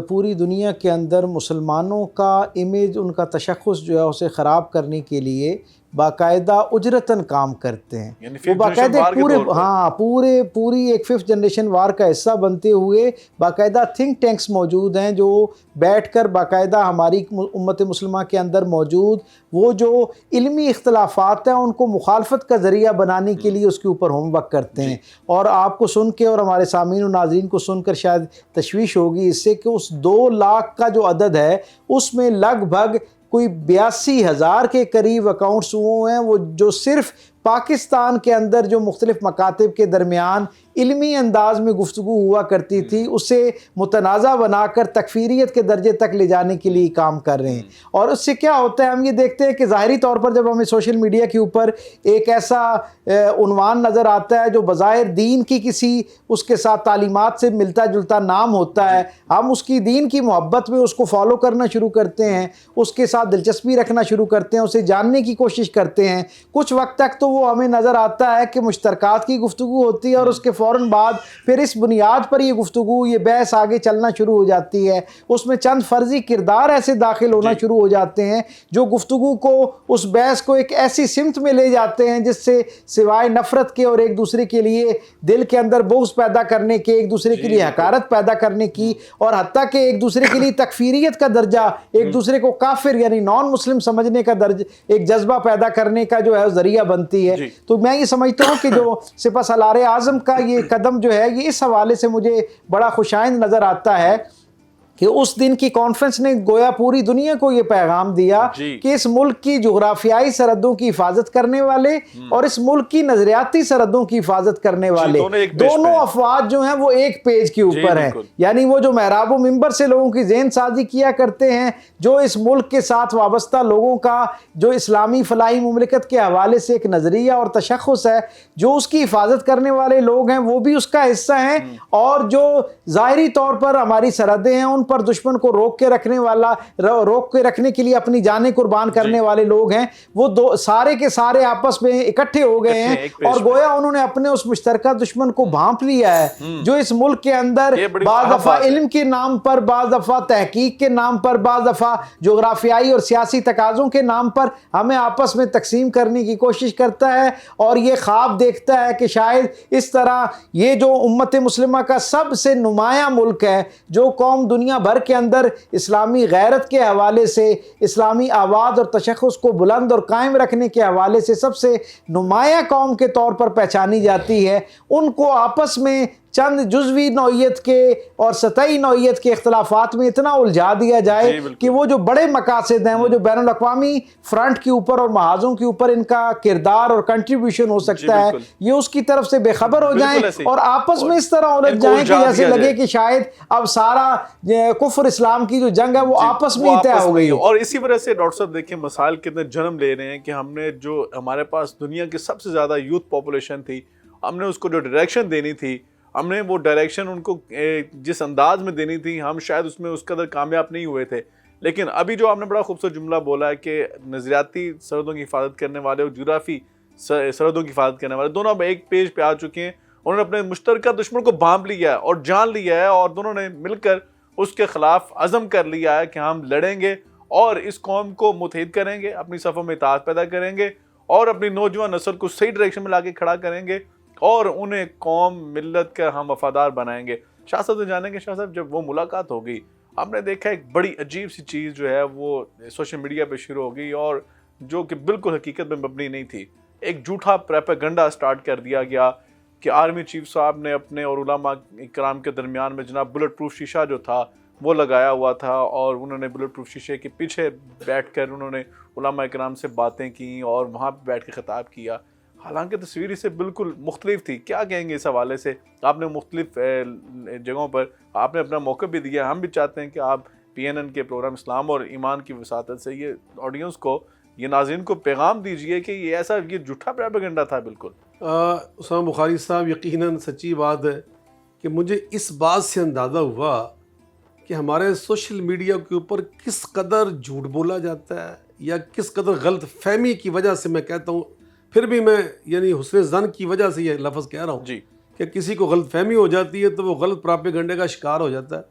پوری دنیا کے اندر مسلمانوں کا امیج، ان کا تشخص جو ہے اسے خراب کرنے کے لیے باقاعدہ اجرتاً کام کرتے ہیں۔ یعنی وہ باقاعدہ پوری ایک 5th جنریشن وار کا حصہ بنتے ہوئے باقاعدہ تھنک ٹینکس موجود ہیں جو بیٹھ کر باقاعدہ ہماری امت مسلمہ کے اندر موجود وہ جو علمی اختلافات ہیں ان کو مخالفت کا ذریعہ بنانے کے لیے اس کے اوپر ہوم ورک کرتے ہیں۔ اور آپ کو سن کے اور ہمارے سامعین و ناظرین کو سن کر شاید تشویش ہوگی اس سے کہ اس 2 لاکھ کا جو عدد ہے اس میں لگ بھگ کوئی 82,000 کے قریب اکاؤنٹس وہ ہیں وہ جو صرف پاکستان کے اندر جو مختلف مکاتب کے درمیان علمی انداز میں گفتگو ہوا کرتی تھی اسے متنازع بنا کر تکفیریت کے درجے تک لے جانے کے لیے کام کر رہے ہیں۔ اور اس سے کیا ہوتا ہے، ہم یہ دیکھتے ہیں کہ ظاہری طور پر جب ہمیں سوشل میڈیا کے اوپر ایک ایسا عنوان نظر آتا ہے جو بظاہر دین کی کسی اس کے ساتھ تعلیمات سے ملتا جلتا نام ہوتا ہے، ہم اس کی دین کی محبت میں اس کو فالو کرنا شروع کرتے ہیں، اس کے ساتھ دلچسپی رکھنا شروع کرتے ہیں، اسے جاننے کی کوشش کرتے ہیں۔ کچھ وقت تک تو وہ ہمیں نظر آتا ہے کہ مشترکات کی گفتگو ہوتی ہے، اور اس کے فوراً بعد پھر اس بنیاد پر یہ گفتگو، یہ بحث آگے چلنا شروع ہو جاتی ہے۔ اس میں چند فرضی کردار ایسے داخل ہونا شروع ہو جاتے ہیں جو گفتگو کو، اس بحث کو ایک ایسی سمت میں لے جاتے ہیں جس سے سوائے نفرت کے اور ایک دوسرے کے لیے دل کے اندر بغض پیدا کرنے کے، ایک دوسرے کے لیے حقارت پیدا کرنے کی، اور حتیٰ کہ ایک دوسرے کے لیے تکفیریت کا درجہ، ایک دوسرے کو کافر یعنی نان مسلم سمجھنے کا ایک جذبہ پیدا کرنے کا جو ہے ذریعہ بنتی ہے۔ تو میں یہ سمجھتا ہوں کہ جو سپہ سالار اعظم کا یہ قدم جو ہے یہ اس حوالے سے مجھے بڑا خوشائند نظر آتا ہے کہ اس دن کی کانفرنس نے گویا پوری دنیا کو یہ پیغام دیا کہ اس ملک کی جغرافیائی سرحدوں کی حفاظت کرنے والے اور اس ملک کی نظریاتی سرحدوں کی حفاظت کرنے والے دونوں افواج جو ہیں وہ ایک پیج کے اوپر ہیں. یعنی وہ جو محراب و منبر سے لوگوں کی ذہن سازی کیا کرتے ہیں, جو اس ملک کے ساتھ وابستہ لوگوں کا جو اسلامی فلاحی مملکت کے حوالے سے ایک نظریہ اور تشخص ہے, جو اس کی حفاظت کرنے والے لوگ ہیں وہ بھی اس کا حصہ ہیں, اور جو ظاہری طور پر ہماری سرحدیں ہیں ان پر دشمن کو روک کے رکھنے کے لیے اپنی جانیں قربان کرنے والے لوگ ہیں, وہ سارے کے سارے آپس میں اکٹھے ہو گئے ہیں اور گویا انہوں نے اپنے اس مشترکہ دشمن کو بھانپ لیا ہے, جو اس ملک کے اندر بعض دفعہ علم کے نام پر, بعض دفعہ تحقیق کے نام پر, بعض دفعہ جغرافیائی اور سیاسی تقاضوں کے نام پر ہمیں آپس میں تقسیم کرنے کی کوشش کرتا ہے, اور یہ خواب دیکھتا ہے کہ شاید اس طرح یہ جو امت مسلمہ کا سب سے نمایاں ملک ہے, جو قوم دنیا بھر کے اندر اسلامی غیرت کے حوالے سے, اسلامی آواز اور تشخص کو بلند اور قائم رکھنے کے حوالے سے سب سے نمایاں قوم کے طور پر پہچانی جاتی ہے, ان کو آپس میں چند جزوی نوعیت کے اور سطحی نوعیت کے اختلافات میں اتنا الجھا دیا جائے کہ وہ جو بڑے مقاصد ہیں, وہ جو بین الاقوامی فرنٹ کے اوپر اور محاذوں کے اوپر ان کا کردار اور کنٹریبیوشن ہو سکتا ہے, یہ اس کی طرف سے بے خبر ہو جائیں اور آپس میں اس طرح الجھ جائیں کہ جیسے لگے کہ شاید اب سارا کفر اسلام کی جو جنگ ہے وہ آپس میں ہی طے ہو گئی. اور اسی وجہ سے ڈاکٹر صاحب دیکھیں مسائل کتنے جنم لے رہے ہیں کہ ہم نے جو ہمارے پاس دنیا کی سب سے زیادہ یوتھ پاپولیشن تھی, ہم نے اس کو جو ڈائریکشن دینی تھی, ہم نے وہ ڈائریکشن ان کو جس انداز میں دینی تھی, ہم شاید اس میں اس قدر کامیاب نہیں ہوئے تھے. لیکن ابھی جو آپ نے بڑا خوبصورت جملہ بولا ہے کہ نظریاتی سرحدوں کی حفاظت کرنے والے اور جغرافی سرحدوں کی حفاظت کرنے والے دونوں اب ایک پیج پہ آ چکے ہیں, انہوں نے اپنے مشترکہ دشمن کو بھانپ لیا ہے اور جان لیا ہے, اور دونوں نے مل کر اس کے خلاف عزم کر لیا ہے کہ ہم لڑیں گے اور اس قوم کو متحد کریں گے, اپنی صفوں میں اتحاد پیدا کریں گے اور اپنی نوجوان نسل کو صحیح ڈائریکشن میں لا کے کھڑا کریں گے اور انہیں قوم ملت کا ہم وفادار بنائیں گے. شاہ صاحب تو جانیں گے, شاہ صاحب جب وہ ملاقات ہو گئی ہم نے دیکھا ایک بڑی عجیب سی چیز جو ہے وہ سوشل میڈیا پہ شروع ہو گئی, اور جو کہ بالکل حقیقت میں مبنی نہیں تھی. ایک جھوٹا پروپیگنڈا سٹارٹ کر دیا گیا کہ آرمی چیف صاحب نے اپنے اور علماء کرام کے درمیان میں جناب بلٹ پروف شیشہ جو تھا وہ لگایا ہوا تھا, اور انہوں نے بلٹ پروف شیشے کے پیچھے بیٹھ کر انہوں نے علماء کرام سے باتیں کی اور وہاں پہ بیٹھ کے خطاب کیا, حالانکہ تصویر اس سے بالکل مختلف تھی. کیا کہیں گے اس حوالے سے؟ آپ نے مختلف جگہوں پر آپ نے اپنا موقع بھی دیا, ہم بھی چاہتے ہیں کہ آپ PNN کے پروگرام اسلام اور ایمان کی وساطت سے یہ آڈینس کو, یہ ناظرین کو پیغام دیجئے کہ یہ ایسا یہ جھوٹا پروپیگنڈا تھا. بالکل اسامہ بخاری صاحب, یقیناً سچی بات ہے کہ مجھے اس بات سے اندازہ ہوا کہ ہمارے سوشل میڈیا کے اوپر کس قدر جھوٹ بولا جاتا ہے, یا کس قدر غلط فہمی کی وجہ سے, میں کہتا ہوں پھر بھی میں یعنی حسن ظن کی وجہ سے یہ لفظ کہہ رہا ہوں کہ کسی کو غلط فہمی ہو جاتی ہے تو وہ غلط پراپیگنڈے کا شکار ہو جاتا ہے.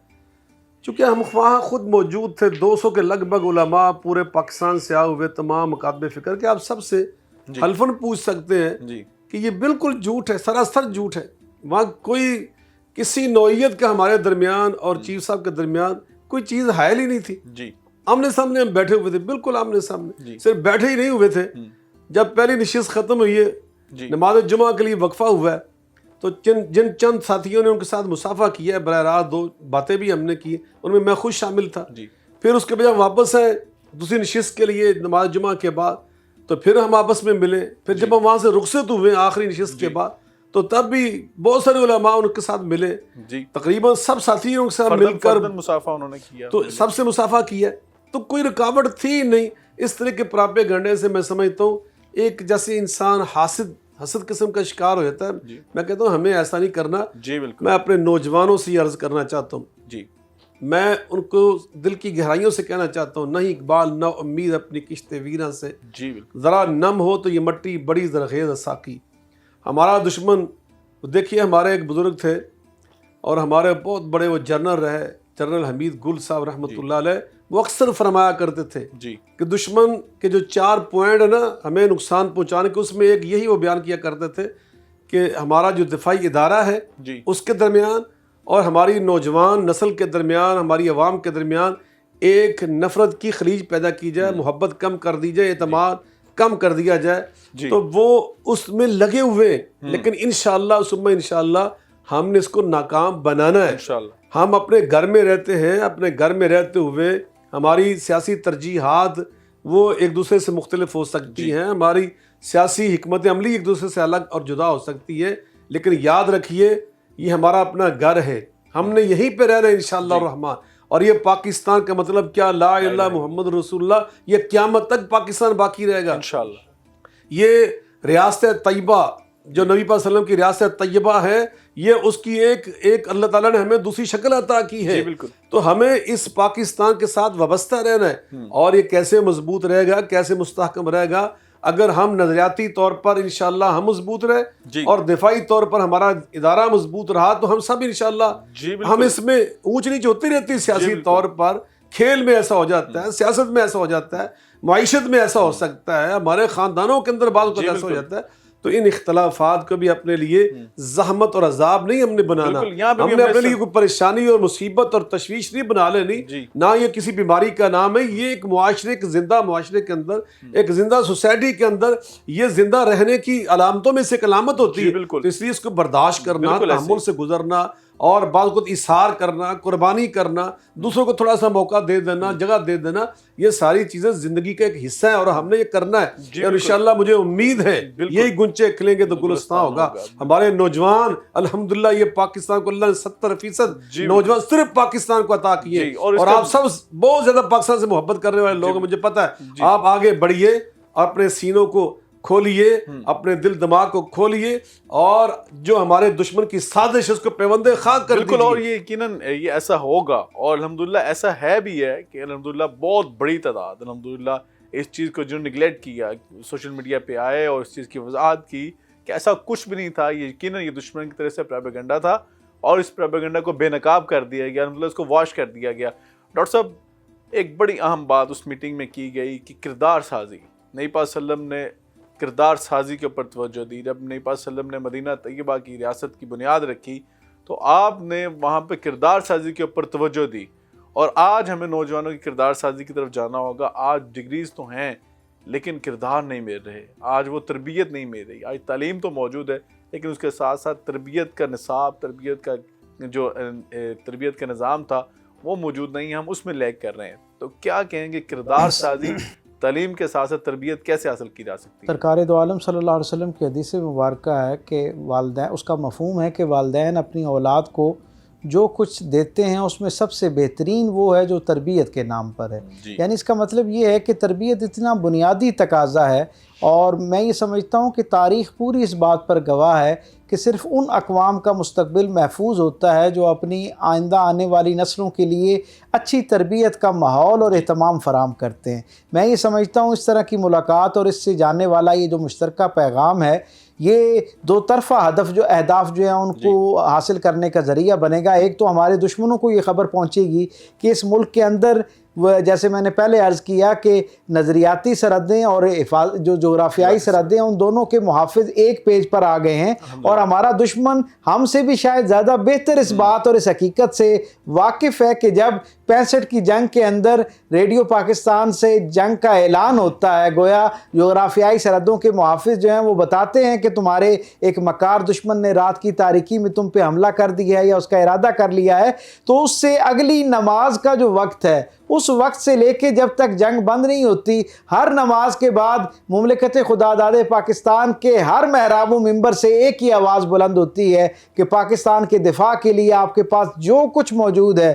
چونکہ ہم وہاں خود موجود تھے, 200 کے لگ بھگ علماء پورے پاکستان سے آئے ہوئے, تمام مکاتب فکر کے, آپ سب سے حلفاً پوچھ سکتے ہیں کہ یہ بالکل جھوٹ ہے, سراسر جھوٹ ہے. وہاں کوئی کسی نوعیت کا ہمارے درمیان اور چیف صاحب کے درمیان کوئی چیز حائل ہی نہیں تھی. آمنے سامنے ہم بیٹھے ہوئے تھے, بالکل آمنے سامنے, صرف بیٹھے ہی نہیں ہوئے تھے. جب پہلی نشست ختم ہوئی ہے, نماز جمعہ کے لیے وقفہ ہوا ہے, تو جن چند ساتھیوں نے ان کے ساتھ مسافہ کیا ہے براہ راست, 2 باتیں بھی ہم نے کی, ان میں میں خود شامل تھا. پھر اس کے بعد واپس آئے دوسری نشست کے لیے نماز جمعہ کے بعد, تو پھر ہم آپس میں ملے. پھر جب ہم وہاں سے رخصت ہوئے آخری نشست کے بعد, تو تب بھی بہت سارے علماء ان کے ساتھ ملے. تقریباً سب ساتھیوں کے ساتھ مل کر مسافہ انہوں نے کیا, تو سب سے مسافہ کیا, تو کوئی رکاوٹ تھی نہیں. اس طرح کے پراپیگنڈے سے میں سمجھتا ہوں ایک جیسے انسان حسد قسم کا شکار ہو جاتا ہے. میں کہتا ہوں ہمیں ایسا نہیں کرنا. میں اپنے نوجوانوں سے یہ عرض کرنا چاہتا ہوں, میں ان کو دل کی گہرائیوں سے کہنا چاہتا ہوں, نہیں اقبال نہ امید اپنی کشت ویراں سے, ذرا نم ہو تو یہ مٹی بڑی زرخیز ساقی. ہمارا دشمن, دیکھیے ہمارے ایک بزرگ تھے اور ہمارے بہت بڑے وہ جنرل رہے, جنرل حمید گل صاحب رحمۃ اللہ علیہ, وہ اکثر فرمایا کرتے تھے کہ دشمن کے جو 4 پوائنٹ ہے نا ہمیں نقصان پہنچانے کے, اس میں ایک یہی وہ بیان کیا کرتے تھے کہ ہمارا جو دفاعی ادارہ ہے اس کے درمیان اور ہماری نوجوان نسل کے درمیان, ہماری عوام کے درمیان ایک نفرت کی خلیج پیدا کی جائے, محبت کم کر دی جائے, اعتماد کم کر دیا جائے. تو وہ اس میں لگے ہوئے, لیکن انشاءاللہ ثم انشاءاللہ ہم نے اس کو ناکام بنانا ہے. ہم اپنے گھر میں رہتے ہیں، اپنے گھر میں رہتے ہوئے ہماری سیاسی ترجیحات وہ ایک دوسرے سے مختلف ہو سکتی ہیں، ہماری سیاسی حکمت عملی ایک دوسرے سے الگ اور جدا ہو سکتی ہے، لیکن یاد رکھیے یہ ہمارا اپنا گھر ہے، ہم نے یہیں پہ رہنا ہے انشاءاللہ الرحمن۔ اور یہ پاکستان کا مطلب کیا، لا الہ الا اللہ محمد رسول اللہ، یہ قیامت تک پاکستان باقی رہے گا انشاءاللہ۔ یہ ریاست طیبہ جو نبی پاک صلی اللہ علیہ وسلم کی ریاست طیبہ ہے، یہ اس کی ایک اللہ تعالیٰ نے ہمیں دوسری شکل عطا کی ہے، بالکل۔ تو ہمیں اس پاکستان کے ساتھ وابستہ رہنا ہے، اور یہ کیسے مضبوط رہے گا، کیسے مستحکم رہے گا، اگر ہم نظریاتی طور پر انشاءاللہ ہم مضبوط رہے اور دفاعی طور پر ہمارا ادارہ مضبوط رہا، تو ہم سب انشاءاللہ ہم اس میں اونچ نیچ ہوتی رہتی ہے سیاسی طور پر، کھیل میں ایسا ہو جاتا ہے، سیاست میں ایسا ہو جاتا ہے، معیشت میں ایسا ہو سکتا ہے، ہمارے خاندانوں کے اندر بعض اوقات ایسا ہو جاتا ہے، تو ان اختلافات کو بھی اپنے لیے زحمت اور عذاب نہیں ہم نے بنانا، ہم نے اپنے لیے کوئی پریشانی اور مصیبت اور تشویش نہیں بنا لینی، نہ یہ کسی بیماری کا نام ہے، یہ ایک معاشرے، ایک زندہ معاشرے کے اندر، ایک زندہ سوسائٹی کے اندر یہ زندہ رہنے کی علامتوں میں سے ایک علامت ہوتی ہے، تو اس لیے اس کو برداشت کرنا، تحمل سے گزرنا، اور بعض کو اثار کرنا، قربانی کرنا، دوسروں کو تھوڑا سا موقع دے دینا، جگہ دے دینا، یہ ساری چیزیں زندگی کا ایک حصہ ہے اور ہم نے یہ کرنا ہے، اور انشاءاللہ مجھے امید ہے یہی گنچے کھلیں گے تو گلستان ہوگا۔ ہمارے نوجوان الحمدللہ، یہ پاکستان کو اللہ نے 70% نوجوان صرف پاکستان کو عطا کیے، اور آپ سب بہت زیادہ پاکستان سے محبت کرنے والے لوگ ہیں، مجھے پتہ ہے، آپ آگے بڑھیے، اپنے سینوں کو کھولیے، اپنے دل دماغ کو کھولیے، اور جو ہمارے دشمن کی سازش ہے اس کو پیوند خاک کر دیجیے۔ بالکل، اور یہ یقیناً یہ ایسا ہوگا، اور الحمدللہ ایسا ہے بھی ہے کہ الحمدللہ بہت بڑی تعداد الحمدللہ اس چیز کو جو نگلیکٹ کیا، سوشل میڈیا پہ آئے اور اس چیز کی وضاحت کی کہ ایسا کچھ بھی نہیں تھا، یہ یقیناً یہ دشمن کی طرف سے پروپیگنڈا تھا، اور اس پروپیگنڈا کو بے نقاب کر دیا گیا، الحمدللہ اس کو واش کر دیا گیا۔ ڈاکٹر صاحب، ایک بڑی اہم بات اس میٹنگ میں کی گئی کہ کردار سازی، نبی پاک صلی اللہ علیہ وسلم نے کردار سازی کے اوپر توجہ دی۔ جب نبی پاک صلی اللہ علیہ وسلم نے مدینہ طیبہ کی ریاست کی بنیاد رکھی تو آپ نے وہاں پہ کردار سازی کے اوپر توجہ دی، اور آج ہمیں نوجوانوں کی کردار سازی کی طرف جانا ہوگا۔ آج ڈگریز تو ہیں لیکن کردار نہیں مل رہے، آج وہ تربیت نہیں مل رہی۔ آج تعلیم تو موجود ہے لیکن اس کے ساتھ ساتھ تربیت کا نصاب، تربیت کا نظام تھا وہ موجود نہیں ہے، ہم اس میں لیگ کر رہے ہیں۔ تو کیا کہیں گے کردار سازی، تعلیم کے ساتھ ساتھ تربیت کیسے حاصل کی جا سکتی ہے؟ سرکار دو عالم صلی اللہ علیہ وسلم کی حدیث مبارکہ ہے کہ والدین، اس کا مفہوم ہے کہ والدین اپنی اولاد کو جو کچھ دیتے ہیں اس میں سب سے بہترین وہ ہے جو تربیت کے نام پر ہے۔ یعنی اس کا مطلب یہ ہے کہ تربیت اتنا بنیادی تقاضا ہے، اور میں یہ سمجھتا ہوں کہ تاریخ پوری اس بات پر گواہ ہے کہ صرف ان اقوام کا مستقبل محفوظ ہوتا ہے جو اپنی آئندہ آنے والی نسلوں کے لیے اچھی تربیت کا ماحول اور اہتمام فراہم کرتے ہیں۔ میں یہ سمجھتا ہوں اس طرح کی ملاقات اور اس سے جانے والا یہ جو مشترکہ پیغام ہے، یہ دو طرفہ ہدف جو اہداف جو ہیں ان کو حاصل کرنے کا ذریعہ بنے گا۔ ایک تو ہمارے دشمنوں کو یہ خبر پہنچے گی کہ اس ملک کے اندر، جیسے میں نے پہلے عرض کیا کہ نظریاتی سرحدیں اور جو جغرافیائی سرحدیں ان دونوں کے محافظ ایک پیج پر آ گئے ہیں، اور ہمارا دشمن ہم سے بھی شاید زیادہ بہتر اس بات اور اس حقیقت سے واقف ہے کہ جب 65 کی جنگ کے اندر ریڈیو پاکستان سے جنگ کا اعلان ہوتا ہے، گویا جغرافیائی سرحدوں کے محافظ جو ہیں وہ بتاتے ہیں کہ تمہارے ایک مکار دشمن نے رات کی تاریکی میں تم پہ حملہ کر دیا ہے یا اس کا ارادہ کر لیا ہے، تو اس سے اگلی نماز کا جو وقت ہے، اس وقت سے لے کے جب تک جنگ بند نہیں ہوتی، ہر نماز کے بعد مملکت خدا داد پاکستان کے ہر محراب و منبر سے ایک ہی آواز بلند ہوتی ہے کہ پاکستان کے دفاع کے لیے آپ کے پاس جو کچھ موجود ہے،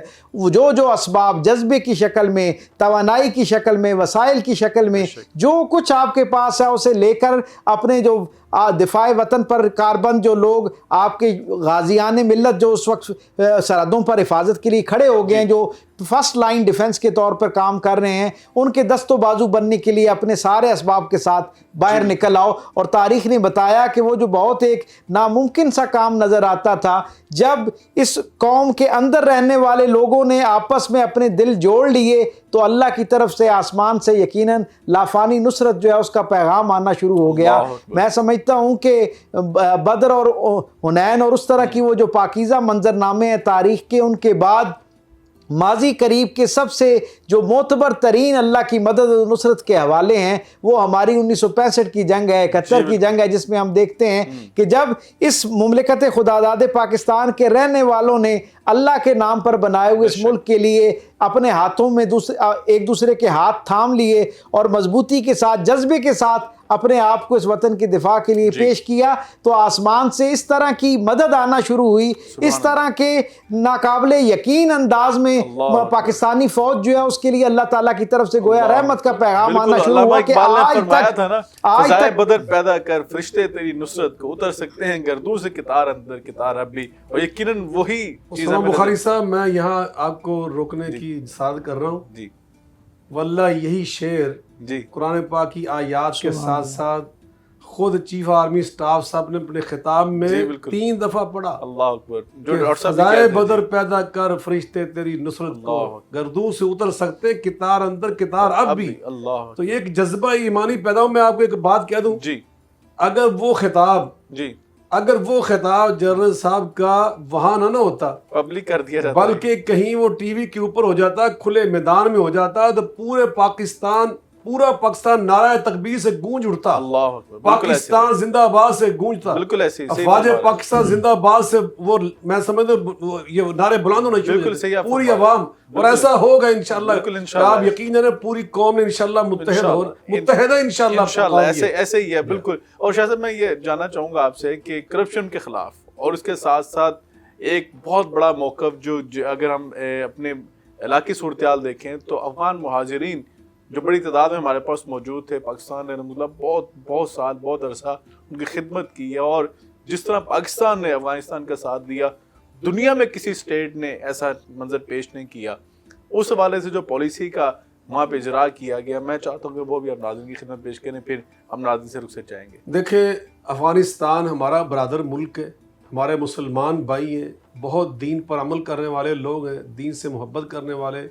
جو اسباب جذبے کی شکل میں، توانائی کی شکل میں، وسائل کی شکل میں، جو کچھ آپ کے پاس ہے اسے لے کر اپنے جو دفاع وطن پر کاربند جو لوگ آپ کے غازیان ملت جو اس وقت سرحدوں پر حفاظت کے لیے کھڑے ہو گئے ہیں، جو فرسٹ لائن ڈیفنس کے طور پر کام کر رہے ہیں، ان کے دست و بازو بننے کے لیے اپنے سارے اسباب کے ساتھ باہر نکل آؤ۔ اور تاریخ نے بتایا کہ وہ جو بہت ایک ناممکن سا کام نظر آتا تھا، جب اس قوم کے اندر رہنے والے لوگوں نے آپس میں اپنے دل جوڑ لیے تو اللہ کی طرف سے آسمان سے یقیناً لافانی نصرت جو ہے اس کا پیغام آنا شروع ہو گیا۔ میں سمجھتا ہوں کہ بدر اور حنین اور اس طرح کی وہ جو پاکیزہ منظرنامے ہیں تاریخ کے، ان کے بعد ماضی قریب کے سب سے جو معتبر ترین اللہ کی مدد و نصرت کے حوالے ہیں وہ ہماری 1965 کی جنگ ہے، 71 کی جنگ ہے، جس میں ہم دیکھتے ہیں کہ جب اس مملکت خدا داد پاکستان کے رہنے والوں نے اللہ کے نام پر بنائے ہوئے اس ملک کے لیے اپنے ہاتھوں میں ایک دوسرے کے ہاتھ تھام لیے اور مضبوطی کے ساتھ جذبے کے ساتھ اپنے آپ کو اس وطن کی دفاع کے لیے پیش کیا تو آسمان سے اس طرح کی مدد آنا شروع ہوئی، اس طرح کے ناقابل یقین انداز میں پاکستانی فوج جو ہے اس کے لیے اللہ تعالیٰ کی طرف سے گویا رحمت کا پیغام آنا شروع ہوا کہ آج تک بدر پیدا کر فرشتے تیری نصرت کو اتر سکتے ہیں گردوں سے کتار اندر کتار اب بھی، اور یقیناً وہی چیز ہے۔ بخاری صاحب میں یہاں آپ کو روکنے کی جسارت کر رہا ہوں جی واللہ یہی شعر جی قرآن پاک کی آیات کے ساتھ ساتھ خود چیف آرمی سٹاف صاحب نے اپنے خطاب میں 3 دفعہ پڑھا، اللہ اکبر، جو فضائے بدر پیدا کر فرشتے تیری نصرت کو گردوں سے اتر سکتے کتار اندر کتار اب بھی۔ اللہ تو یہ ایک جذبہ ایمانی پیدا ہو۔ میں آپ کو ایک بات کہہ دوں، جی اگر وہ خطاب جنرل صاحب کا وہاں نہ ہوتا، پبلک کر دیا جاتا، بلکہ کہیں وہ ٹی وی کے اوپر ہو جاتا، کھلے میدان میں ہو جاتا، تو پورا پاکستان نعرہ تکبیر سے گونج اٹھتا، اللہ اکبر، پاکستان زندہ آباد سے گونجتا، بالکل ایسے افواج پاکستان زندہ آباد سے وہ میں سمجھتا ہوں یہ نعرے بلند ہونا چاہیے پوری عوام، اور ایسا ہوگا انشاءاللہ۔ آپ یقین ہے پوری قوم نے انشاءاللہ متحدہ انشاءاللہ ایسے ہی ہے، بالکل۔ اور شاہ صاحب میں یہ جاننا چاہوں گا آپ سے کہ کرپشن کے خلاف اور اس کے ساتھ ساتھ ایک بہت بڑا موقف جو اگر ہم اپنے علاقی صورتحال دیکھیں تو افغان مہاجرین جو بڑی تعداد میں ہمارے پاس موجود تھے، پاکستان نے مطلب بہت سال بہت عرصہ ان کی خدمت کی ہے، اور جس طرح پاکستان نے افغانستان کا ساتھ دیا دنیا میں کسی اسٹیٹ نے ایسا منظر پیش نہیں کیا۔ اس حوالے سے جو پالیسی کا وہاں پہ اجرا کیا گیا، میں چاہتا ہوں کہ وہ بھی ہم ناظرین کی خدمت پیش کریں، پھر ہم ناظرین سے رخصت چاہیں گے۔ دیکھیں، افغانستان ہمارا برادر ملک ہے، ہمارے مسلمان بھائی ہیں، بہت دین پر عمل کرنے والے لوگ ہیں، دین سے محبت کرنے والے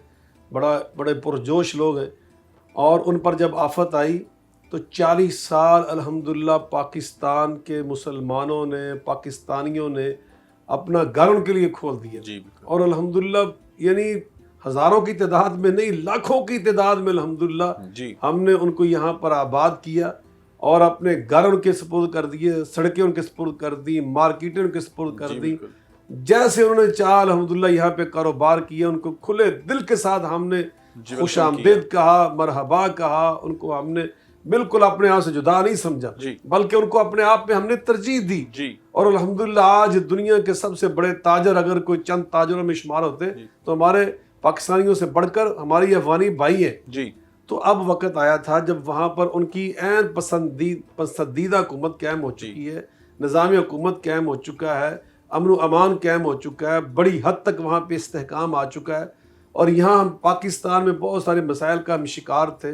بڑے پرجوش لوگ ہیں، اور ان پر جب آفت آئی تو 40 سال الحمدللہ پاکستان کے مسلمانوں نے، پاکستانیوں نے اپنا گھر ان کے لیے کھول دیا، اور الحمدللہ یعنی ہزاروں کی تعداد میں نہیں، لاکھوں کی تعداد میں الحمدللہ ہم نے ان کو یہاں پر آباد کیا اور اپنے گھر ان کے سپرد کر دیے، سڑکیں ان کے سپرد کر دی، مارکیٹیں ان کے سپرد کر دی، جیسے انہوں نے چاہا الحمدللہ یہاں پہ کاروبار کیا، ان کو کھلے دل کے ساتھ ہم نے خوش آمدید کہا، مرحبا کہا، ان کو ہم نے بالکل اپنے آپ سے جدا نہیں سمجھا، بلکہ ان کو اپنے آپ میں ہم نے ترجیح دی، اور الحمدللہ آج دنیا کے سب سے بڑے تاجر اگر کوئی چند تاجروں میں شمار ہوتے تو ہمارے پاکستانیوں سے بڑھ کر ہماری افغانی بھائی ہیں۔ تو اب وقت آیا تھا جب وہاں پر ان کی عین پسندیدہ حکومت قائم ہو چکی ہے، نظام حکومت قائم ہو چکا ہے، امن و امان قائم ہو چکا ہے، بڑی حد تک وہاں پہ استحکام آ چکا ہے، اور یہاں ہم پاکستان میں بہت سارے مسائل کا ہم شکار تھے،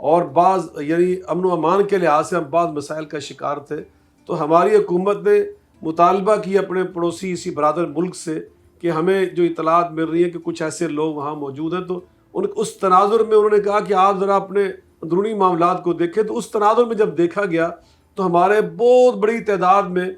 اور بعض یعنی امن و امان کے لحاظ سے ہم بعض مسائل کا شکار تھے۔ تو ہماری حکومت نے مطالبہ کی اپنے پڑوسی اسی برادر ملک سے کہ ہمیں جو اطلاعات مل رہی ہیں کہ کچھ ایسے لوگ وہاں موجود ہیں، تو اس تناظر میں انہوں نے کہا کہ آپ ذرا اپنے اندرونی معاملات کو دیکھیں۔ تو اس تناظر میں جب دیکھا گیا تو ہمارے بہت بڑی تعداد میں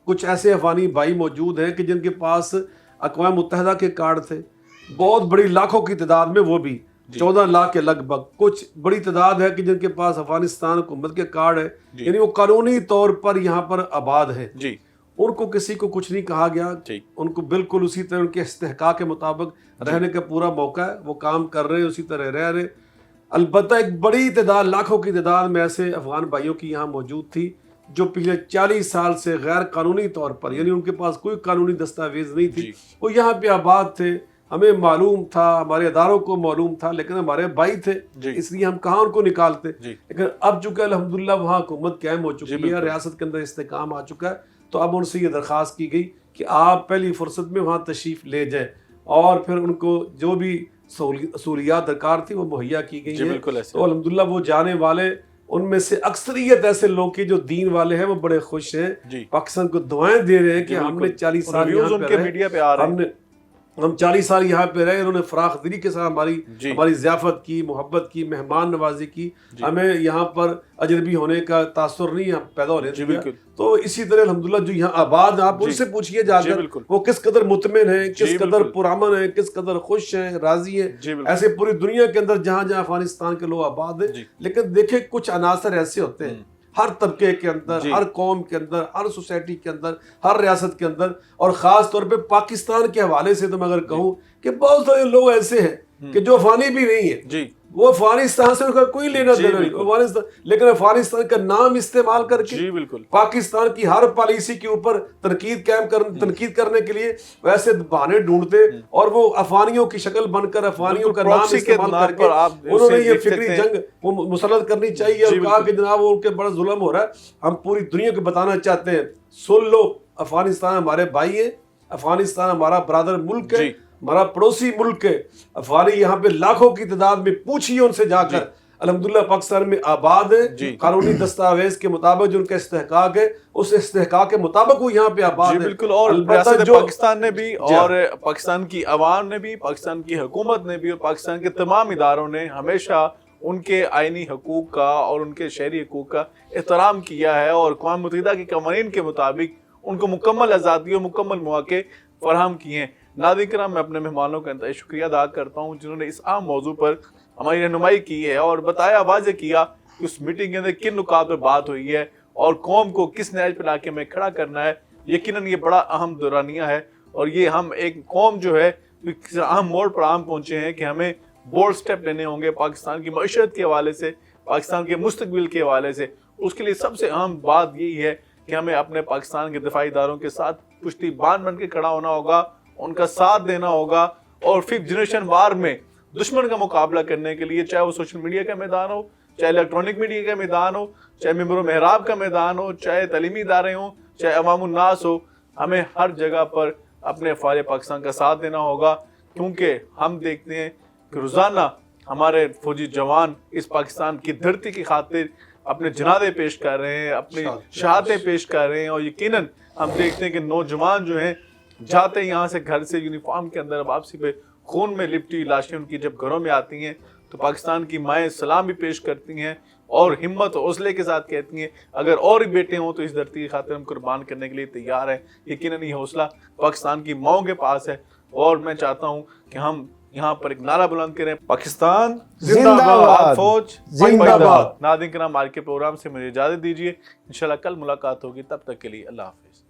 کچھ ایسے افغانی بھائی موجود ہیں کہ جن کے پاس اقوام متحدہ کے کارڈ تھے، بہت بڑی لاکھوں کی تعداد میں، وہ بھی 14 لاکھ کے لگ بھگ، کچھ بڑی تعداد ہے کہ جن کے پاس افغانستان حکومت کے کارڈ ہے، یعنی وہ قانونی طور پر یہاں پر آباد ہے، ان کو کسی کو کچھ نہیں کہا گیا، ان کو بالکل اسی طرح ان کے استحقاق کے مطابق رہنے کا پورا موقع ہے، وہ کام کر رہے ہیں، اسی طرح رہ رہے۔ البتہ ایک بڑی تعداد، لاکھوں کی تعداد میں ایسے افغان بھائیوں کی یہاں موجود تھی جو پچھلے 40 سال سے غیر قانونی طور پر، یعنی ان کے پاس کوئی قانونی دستاویز نہیں تھی، وہ یہاں پہ آباد تھے، ہمیں معلوم تھا، ہمارے اداروں کو معلوم تھا، لیکن ہمارے بھائی تھے، اس لیے ہم کہاں ان کو نکالتے۔ لیکن اب چونکہ الحمدللہ وہاں حکومت قائم ہو چکی ہے، ریاست کے اندر استحکام آ چکا ہے، تو اب ان سے یہ درخواست کی گئی کہ آپ پہلی فرصت میں وہاں تشریف لے جائیں، اور پھر ان کو جو بھی سہولیات درکار تھی وہ مہیا کی گئی ہیں۔ تو الحمدللہ وہ جانے والے، ان میں سے اکثریت ایسے لوگ کی جو دین والے ہیں وہ بڑے خوش ہیں، پاکستان کو دعائیں دے رہے ہیں کہ ہم نے 40 سال یہاں پہ رہے، ہم 40 سال یہاں پہ رہے، انہوں نے فراخ دلی کے ساتھ ہماری ضیافت کی، محبت کی، مہمان نوازی کی، ہمیں یہاں پر اجنبی ہونے کا تاثر نہیں پیدا ہونے دیا۔ تو اسی طرح الحمدللہ جو یہاں آباد ہیں، آپ ان سے پوچھئے جا کر وہ کس قدر مطمئن ہیں، کس قدر پرامن ہیں، کس قدر خوش ہیں، راضی ہیں۔ ایسے پوری دنیا کے اندر جہاں جہاں افغانستان کے لوگ آباد ہیں، لیکن دیکھیں کچھ عناصر ایسے ہوتے ہیں ہر طبقے کے اندر، جی ہر قوم کے اندر، ہر سوسائٹی کے اندر، ہر ریاست کے اندر، اور خاص طور پہ پاکستان کے حوالے سے تو میں اگر کہوں کہ بہت سارے لوگ ایسے ہیں کہ جو افغانی بھی نہیں ہے، جی وہ افغانستان سے ان کا کوئی لینا جی دینا نہیں، بالکل۔ افغانستان، لیکن افغانستان کا نام استعمال کر کے جی بالکل پاکستان کی ہر پالیسی کے اوپر تنقید کرنے کے لیے ویسے بہانے ڈھونڈتے، اور وہ افغانیوں کی شکل بن کر افغانیوں کا نام پراکسی کے استعمال نام کر کے پر آپ انہوں نے اسے یہ دیکھ فکری سکتے ہیں۔ جنگ وہ مسلط کرنی چاہیے، اور جی کہا بالکل۔ کہ جناب وہ ان کے بڑا ظلم ہو رہا ہے، ہم پوری دنیا کو بتانا چاہتے ہیں سن لو، افغانستان ہمارے بھائی ہیں، افغانستان ہمارا برادر ملک ہے، جی ہمارا پڑوسی ملک ہے، افغانی یہاں پہ لاکھوں کی تعداد میں، پوچھیے ان سے جا کر، الحمدللہ پاکستان میں آباد ہے، جی قانونی دستاویز کے مطابق جو ان کا استحقاق ہے، اس استحقاق کے مطابق وہ یہاں پہ آباد جی ہے۔ بالکل، اور البتہ ریاست جو پاکستان نے بھی، اور پاکستان کی عوام نے بھی، پاکستان کی حکومت نے بھی، اور پاکستان کے تمام اداروں نے ہمیشہ ان کے آئینی حقوق کا اور ان کے شہری حقوق کا احترام کیا ہے، اور اقوام متحدہ کے قوانین کے مطابق ان کو مکمل آزادی اور مکمل مواقع فراہم کیے ہیں۔ ناظرین کرام، میں اپنے مہمانوں کا انتہائی شکریہ ادا کرتا ہوں جنہوں نے اس اہم موضوع پر ہماری رہنمائی کی ہے، اور بتایا، واضح کیا کہ اس میٹنگ کے اندر کن نکات پر بات ہوئی ہے اور قوم کو کس نہج پہ لا کے میں کھڑا کرنا ہے۔ یقیناً یہ بڑا اہم دورانیہ ہے، اور یہ ہم ایک قوم جو ہے اہم موڑ پر ہم پہنچے ہیں کہ ہمیں بولڈ سٹیپ لینے ہوں گے پاکستان کی معیشت کے حوالے سے، پاکستان کے مستقبل کے حوالے سے۔ اس کے لیے سب سے اہم بات یہی ہے کہ ہمیں اپنے پاکستان کے دفاعی اداروں کے ساتھ پشتی بان بن کے کھڑا ہونا ہوگا، ان کا ساتھ دینا ہوگا، اور 5th جنریشن وار میں دشمن کا مقابلہ کرنے کے لیے، چاہے وہ سوشل میڈیا کا میدان ہو، چاہے الیکٹرانک میڈیا کا میدان ہو، چاہے ممبر و محراب کا میدان ہو، چاہے تعلیمی ادارے ہوں، چاہے عوام الناس ہو، ہمیں ہر جگہ پر اپنے افواج پاکستان کا ساتھ دینا ہوگا، کیونکہ ہم دیکھتے ہیں کہ روزانہ ہمارے فوجی جوان اس پاکستان کی دھرتی کی خاطر اپنے جنازے پیش کر رہے ہیں، اپنی شہادتیں پیش کر رہے ہیں، اور یقیناً ہم دیکھتے ہیں کہ نوجوان جو ہیں جاتے یہاں سے گھر سے یونیفارم کے اندر واپسی پہ خون میں لپٹی لاشیں ان کی جب گھروں میں آتی ہیں تو پاکستان کی مائیں سلام بھی پیش کرتی ہیں، اور ہمت و حوصلے کے ساتھ کہتی ہیں اگر اور بھی بیٹے ہوں تو اس دھرتی کی خاطر ہم قربان کرنے کے لیے تیار ہیں۔ یقیناً یہ حوصلہ پاکستان کی ماؤں کے پاس ہے، اور میں چاہتا ہوں کہ ہم یہاں پر ایک نعرہ بلند کریں، پاکستان زندہ باد، فوج زندہ باد۔ ناظرین کرام، آج کے پروگرام سے مجھے اجازت دیجیے، انشاءاللہ کل ملاقات ہوگی، تب تک کے لیے اللہ حافظ۔